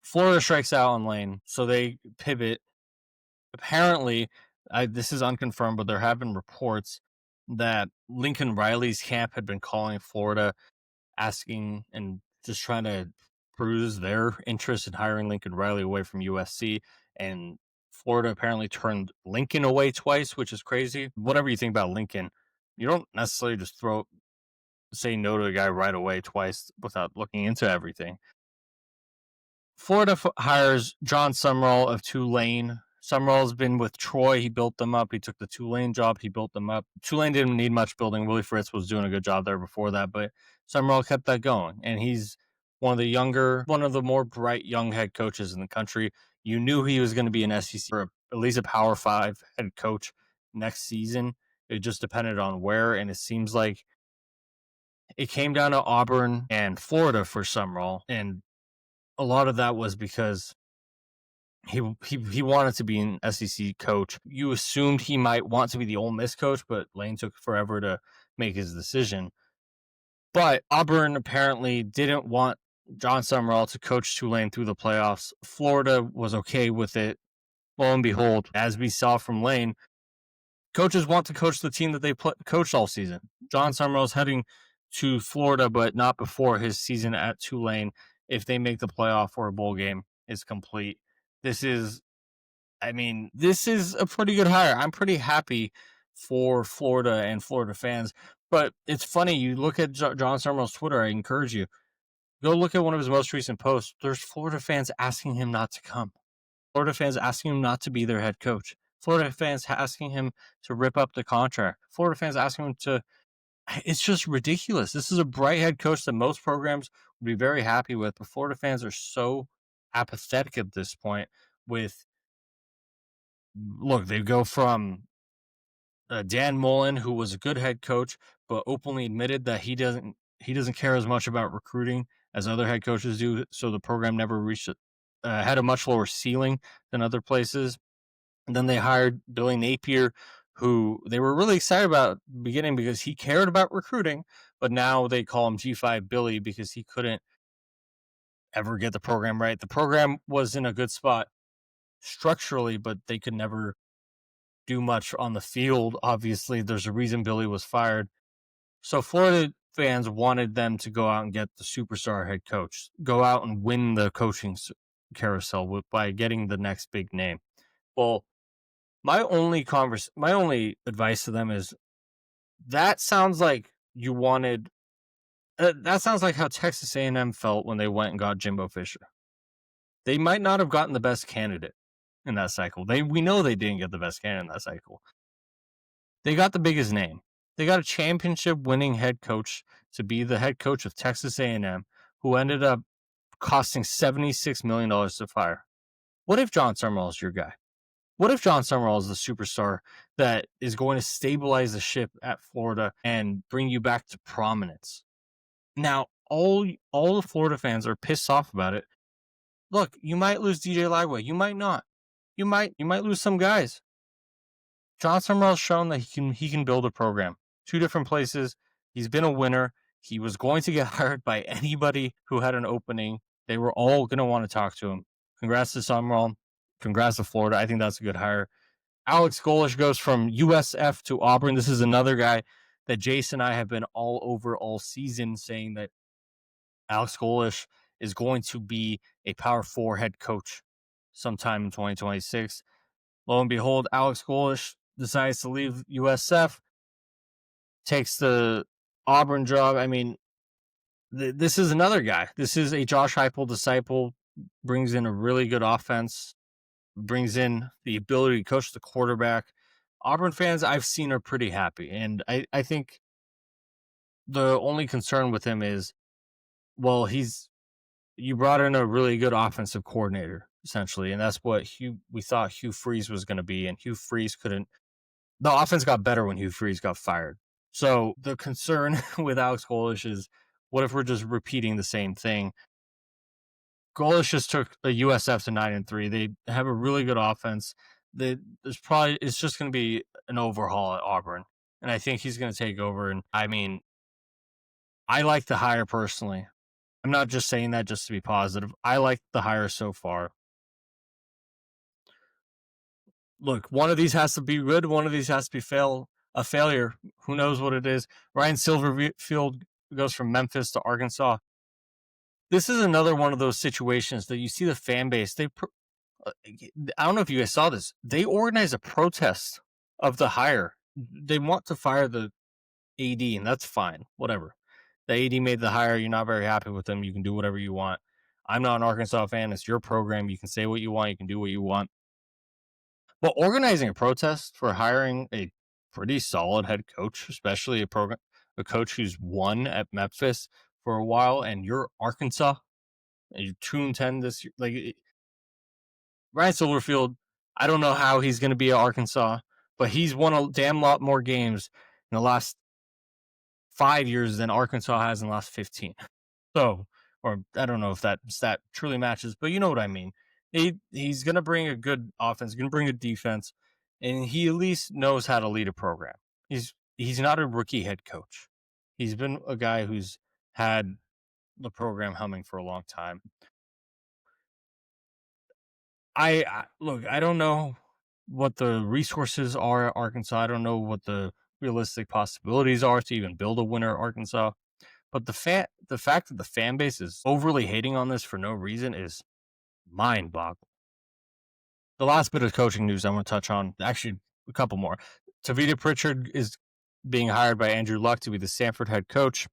Florida strikes out on Lane, so they pivot. Apparently, this is unconfirmed, but there have been reports that Lincoln Riley's camp had been calling Florida, asking and just trying to bruise their interest in hiring Lincoln Riley away from USC. And Florida apparently turned Lincoln away twice, which is crazy. Whatever you think about Lincoln, you don't necessarily just say no to a guy right away twice without looking into everything. Florida hires John Summerall of Tulane. Summerall's been with Troy. He built them up. He took the Tulane job. He built them up. Tulane didn't need much building. Willie Fritz was doing a good job there before that, but Summerall kept that going. And he's one of the more bright young head coaches in the country. You knew he was going to be an SEC or at least a Power 5 head coach next season. It just depended on where, and it seems like it came down to Auburn and Florida for Summerall. And a lot of that was because he wanted to be an SEC coach. You assumed he might want to be the Ole Miss coach, but Lane took forever to make his decision. But Auburn apparently didn't want John Summerall to coach Tulane through the playoffs. Florida was okay with it. Lo and behold, as we saw from Lane, coaches want to coach the team that they coached all season. John Summerall is heading to Florida, but not before his season at Tulane. If they make the playoff or a bowl game is complete, this is a pretty good hire. I'm pretty happy for Florida and Florida fans. But it's funny, you look at John Summerall's Twitter, I encourage you, go look at one of his most recent posts. There's Florida fans asking him not to come. Florida fans asking him not to be their head coach. Florida fans asking him to rip up the contract. Florida fans asking him to... It's just ridiculous. This is a bright head coach that most programs would be very happy with, but Florida fans are so apathetic at this point look, they go from Dan Mullen, who was a good head coach, but openly admitted that he doesn't care as much about recruiting as other head coaches do. So the program never reached had a much lower ceiling than other places. And then they hired Billy Napier, who they were really excited about at the beginning because he cared about recruiting, but now they call him G5 Billy because he couldn't ever get the program right. The program was in a good spot structurally, but they could never do much on the field. Obviously, there's a reason Billy was fired. So Florida fans wanted them to go out and get the superstar head coach, go out and win the coaching carousel by getting the next big name. Well, my only advice to them is that sounds like you wanted. That sounds like how Texas A&M felt when they went and got Jimbo Fisher. They might not have gotten the best candidate in that cycle. We know they didn't get the best candidate in that cycle. They got the biggest name. They got a championship-winning head coach to be the head coach of Texas A&M, who ended up costing $76 million to fire. What if John Summerall is your guy? What if John Summerall is the superstar that is going to stabilize the ship at Florida and bring you back to prominence? Now, all the Florida fans are pissed off about it. Look, you might lose DJ Lagway. You might not. You might lose some guys. John Summerall's shown that he can build a program. 2 different places. He's been a winner. He was going to get hired by anybody who had an opening. They were all going to want to talk to him. Congrats to Summerall. Congrats to Florida. I think that's a good hire. Alex Golish goes from USF to Auburn. This is another guy that Jason and I have been all over all season, saying that Alex Golesh is going to be a Power 4 head coach sometime in 2026. Lo and behold, Alex Golesh decides to leave USF, takes the Auburn job. I mean, this is another guy. This is a Josh Heupel disciple, brings in a really good offense, brings in the ability to coach the quarterback. Auburn fans I've seen are pretty happy. And I think the only concern with him is, well, you brought in a really good offensive coordinator, essentially, and that's what we thought Hugh Freeze was going to be, and Hugh Freeze couldn't. The offense got better when Hugh Freeze got fired. So the concern with Alex Golesh is, what if we're just repeating the same thing? Golesh just took the USF to 9-3. They have a really good offense. It's just going to be an overhaul at Auburn, and I think he's going to take over. And I mean, I like the hire personally. I'm not just saying that just to be positive. I like the hire so far. Look, one of these has to be good. One of these has to be a failure. Who knows what it is? Ryan Silverfield goes from Memphis to Arkansas. This is another one of those situations that you see the fan base. I don't know if you guys saw this. They organize a protest of the hire. They want to fire the AD, and that's fine. Whatever. The AD made the hire. You're not very happy with them. You can do whatever you want. I'm not an Arkansas fan. It's your program. You can say what you want. You can do what you want. But organizing a protest for hiring a pretty solid head coach, especially a coach who's won at Memphis for a while, and you're Arkansas, and you're 2-10 this year. Like, Ryan Silverfield, I don't know how he's going to be at Arkansas, but he's won a damn lot more games in the last 5 years than Arkansas has in the last 15. So, or I don't know if that stat truly matches, but you know what I mean. He's going to bring a good offense, going to bring a defense, and he at least knows how to lead a program. He's not a rookie head coach. He's been a guy who's had the program humming for a long time. Look, I don't know what the resources are at Arkansas. I don't know what the realistic possibilities are to even build a winner at Arkansas. But the fact that the fan base is overly hating on this for no reason is mind-boggling. The last bit of coaching news I want to touch on, actually a couple more. Tavita Pritchard is being hired by Andrew Luck to be the Stanford head coach.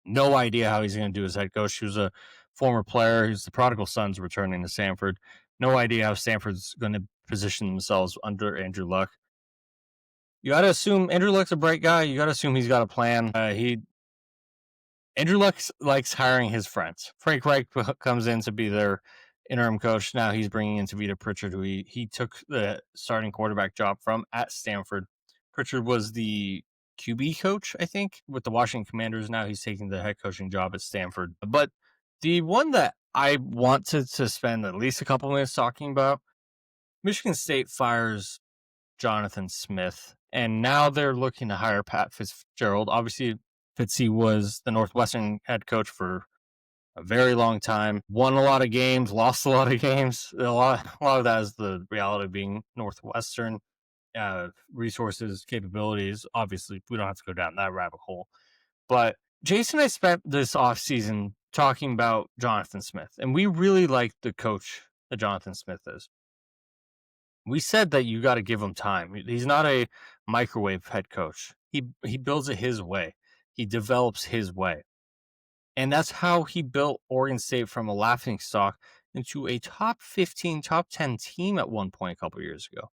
No idea how he's going to do as head coach. He was a former player. He's the prodigal son's returning to Stanford. No idea how Stanford's going to position themselves under Andrew Luck. You got to assume Andrew Luck's a bright guy. You got to assume he's got a plan. Andrew Luck likes hiring his friends. Frank Reich comes in to be their interim coach. Now he's bringing in Tavita Pritchard, who he took the starting quarterback job from at Stanford. Pritchard was the QB coach, I think, with the Washington Commanders. Now he's taking the head coaching job at Stanford. But the one that I want to spend at least a couple minutes talking about, Michigan State fires Jonathan Smith, and now they're looking to hire Pat Fitzgerald. Obviously, Fitzy was the Northwestern head coach for a very long time, won a lot of games, lost a lot of games. A lot of that is the reality of being Northwestern. Resources, capabilities. Obviously, we don't have to go down that rabbit hole. But Jason and I spent this offseason talking about Jonathan Smith, and we really like the coach that Jonathan Smith is. We said that you got to give him time. He's not a microwave head coach. He builds it his way. He develops his way. And that's how he built Oregon State from a laughingstock into a top 15, top 10 team at one point a couple years ago.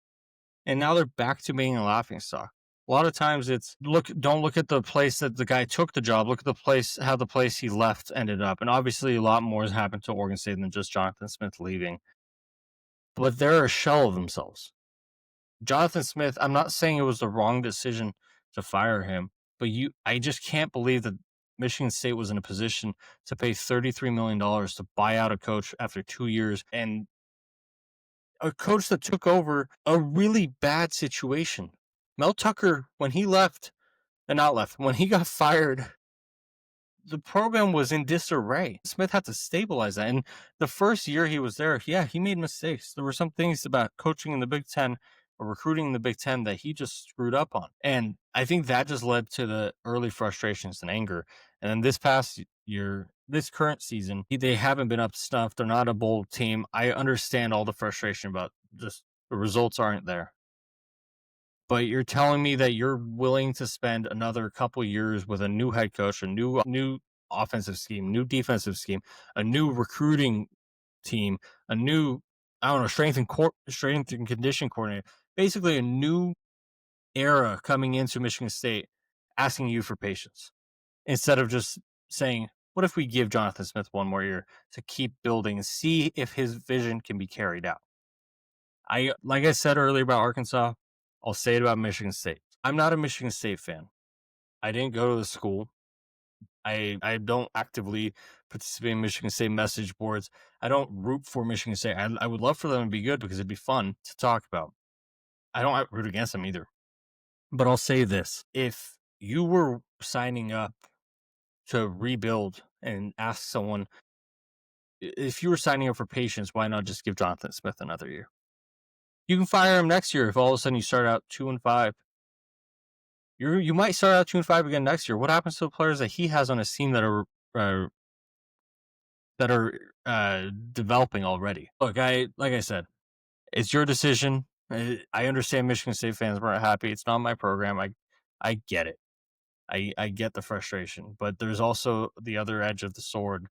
And now they're back to being a laughingstock. A lot of times it's don't look at the place that the guy took the job. Look at how the place he left ended up. And obviously a lot more has happened to Oregon State than just Jonathan Smith leaving. But they're a shell of themselves. Jonathan Smith, I'm not saying it was the wrong decision to fire him, but I just can't believe that Michigan State was in a position to pay $33 million to buy out a coach after 2 years, and a coach that took over a really bad situation. Mel Tucker, when he when he got fired, the program was in disarray. Smith had to stabilize that. And the first year he was there, he made mistakes. There were some things about coaching in the Big Ten recruiting in the Big Ten that he just screwed up on. And I think that just led to the early frustrations and anger. And then this past year, this current season, they haven't been up to snuff. They're not a bowl team. I understand all the frustration about just the results aren't there. But you're telling me that you're willing to spend another couple years with a new head coach, a new offensive scheme, new defensive scheme, a new recruiting team, a new strength and condition coordinator, basically a new era coming into Michigan State, asking you for patience instead of just saying, "What if we give Jonathan Smith one more year to keep building and see if his vision can be carried out?" Like I said earlier about Arkansas, I'll say it about Michigan State. I'm not a Michigan State fan. I didn't go to the school. I don't actively participate in Michigan State message boards. I don't root for Michigan State. I would love for them to be good because it'd be fun to talk about. I don't root against them either. But I'll say this. If you were signing up to rebuild and ask someone, if you were signing up for patience, why not just give Jonathan Smith another year? You can fire him next year if all of a sudden you start out 2-5. You might start out 2-5 again next year. What happens to the players that he has on his team that are developing already? Look, like I said, it's your decision. I understand Michigan State fans weren't happy. It's not my program. I get it. I get the frustration, but there's also the other edge of the sword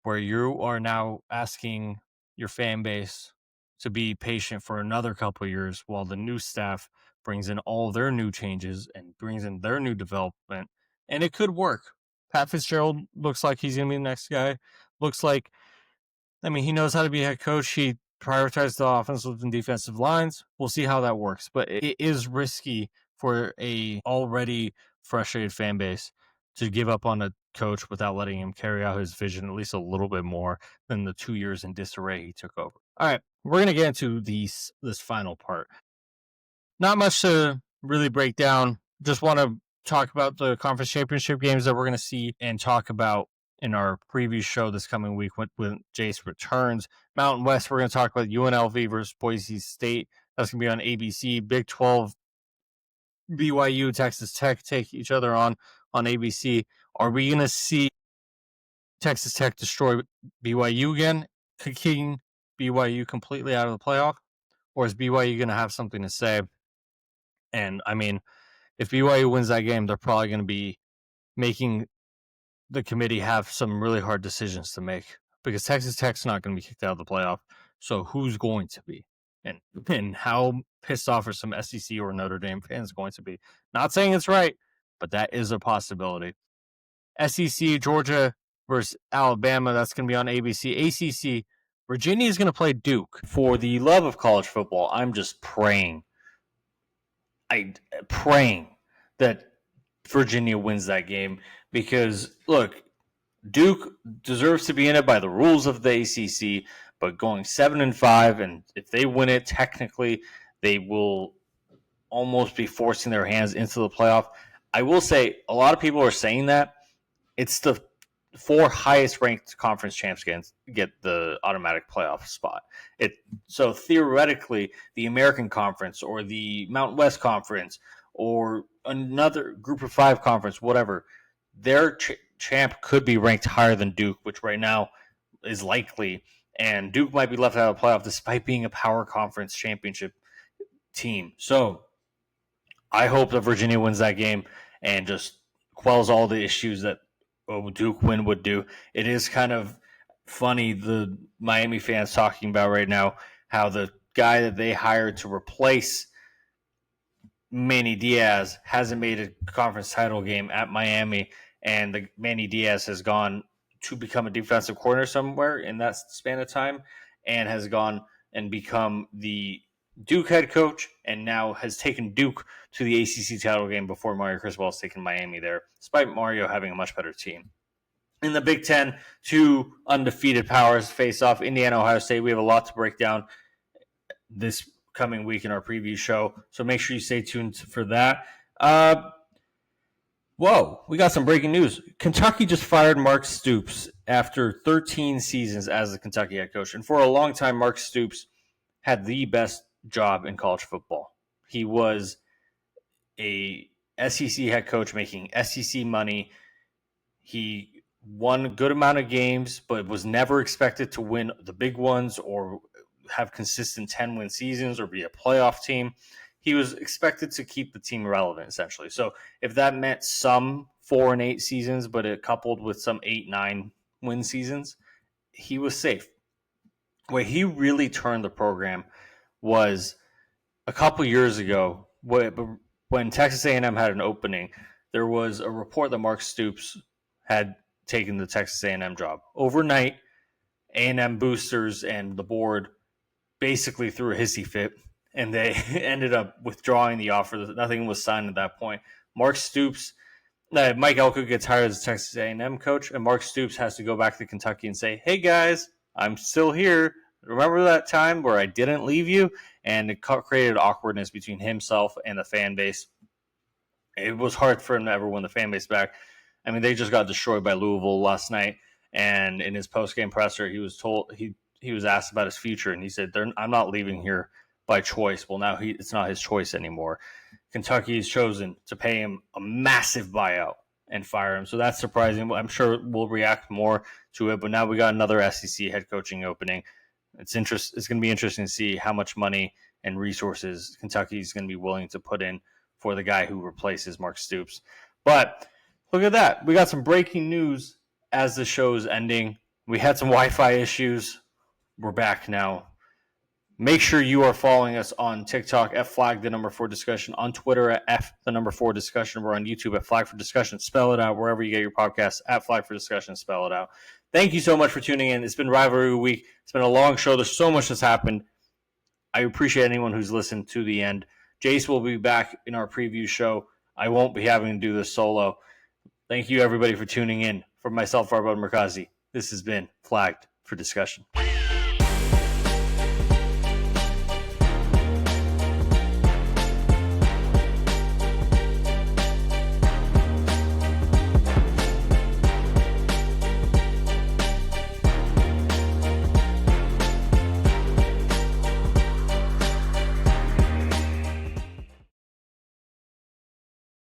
where you are now asking your fan base to be patient for another couple of years while the new staff brings in all their new changes and brings in their new development. And it could work. Pat Fitzgerald looks like he's going to be the next guy. Looks like, he knows how to be a head coach. He prioritized the offensive and defensive lines. We'll see how that works. But it is risky for a already frustrated fan base to give up on a coach without letting him carry out his vision at least a little bit more than the 2 years in disarray he took over. All right, we're going to get into this final part. Not much to really break down. Just want to talk about the conference championship games that we're going to see and talk about in our preview show this coming week when Jace returns. Mountain West, we're going to talk about UNLV versus Boise State. That's going to be on ABC. Big 12, BYU, Texas Tech take each other on ABC. Are we going to see Texas Tech destroy BYU again, kicking BYU completely out of the playoff? Or is BYU going to have something to say? And, if BYU wins that game, they're probably going to be making the committee have some really hard decisions to make because Texas Tech's not going to be kicked out of the playoff. So who's going to be? And how pissed off are some SEC or Notre Dame fans going to be? Not saying it's right, but that is a possibility. SEC, Georgia versus Alabama, that's going to be on ABC. ACC, Virginia is going to play Duke. For the love of college football, I'm just praying that Virginia wins that game because, look, Duke deserves to be in it by the rules of the ACC, but going 7-5, and if they win it, technically, they will almost be forcing their hands into the playoff. I will say, a lot of people are saying that. It's the 4 highest ranked conference champs get the automatic playoff spot. So theoretically, the American Conference or the Mountain West Conference or another Group of 5 conference, whatever, their champ could be ranked higher than Duke, which right now is likely. And Duke might be left out of the playoff despite being a power conference championship team. So I hope that Virginia wins that game and just quells all the issues that Duke win would do. It is kind of funny, the Miami fans talking about right now how the guy that they hired to replace Manny Diaz hasn't made a conference title game at Miami, and the Manny Diaz has gone to become a defensive coordinator somewhere in that span of time and has gone and become the Duke head coach and now has taken Duke to the ACC title game before Mario Cristobal has taken Miami there, despite Mario having a much better team. In the Big Ten, 2 undefeated powers face off, Indiana, Ohio State. We have a lot to break down this coming week in our preview show, so make sure you stay tuned for that. We got some breaking news. Kentucky just fired Mark Stoops after 13 seasons as the Kentucky head coach. And for a long time, Mark Stoops had the best job in college football. He was a SEC head coach making SEC money. He won a good amount of games, but was never expected to win the big ones or have consistent 10-win seasons or be a playoff team. He was expected to keep the team relevant, essentially. So if that meant some 4-8 seasons, but it coupled with some 8-9 win seasons, he was safe. Where he really turned the program was a couple years ago when Texas A&M had an opening. There was a report that Mark Stoops had taken the Texas A&M job. Overnight, A&M boosters and the board basically threw a hissy fit, and they ended up withdrawing the offer. Nothing was signed at that point. Mark Stoops, Mike Elko gets hired as Texas A&M coach, and Mark Stoops has to go back to Kentucky and say, "Hey guys, I'm still here. Remember that time where I didn't leave you?" And it created awkwardness between himself and the fan base. It was hard for him to ever win the fan base back. I mean, they just got destroyed by Louisville last night, and in his post-game presser, he was told he was asked about his future, and he said, "I'm not leaving here by choice." Well, now it's not his choice anymore. Kentucky has chosen to pay him a massive buyout and fire him, so that's surprising. I'm sure we'll react more to it, but now we got another SEC head coaching opening. It's going to be interesting to see how much money and resources Kentucky is going to be willing to put in for the guy who replaces Mark Stoops. But look at that. We got some breaking news as the show is ending. We had some Wi-Fi issues. We're back now. Make sure you are following us on TikTok at flag4discussion, on Twitter at F4discussion. We're on YouTube at flag4discussion. Spell it out wherever you get your podcasts, at flag4discussion. Spell it out. Thank you so much for tuning in. It's been Rivalry Week. It's been a long show. There's so much that's happened. I appreciate anyone who's listened to the end. Jace will be back in our preview show. I won't be having to do this solo. Thank you, everybody, for tuning in. For myself, Farbod Merkazi, this has been Flagged for Discussion.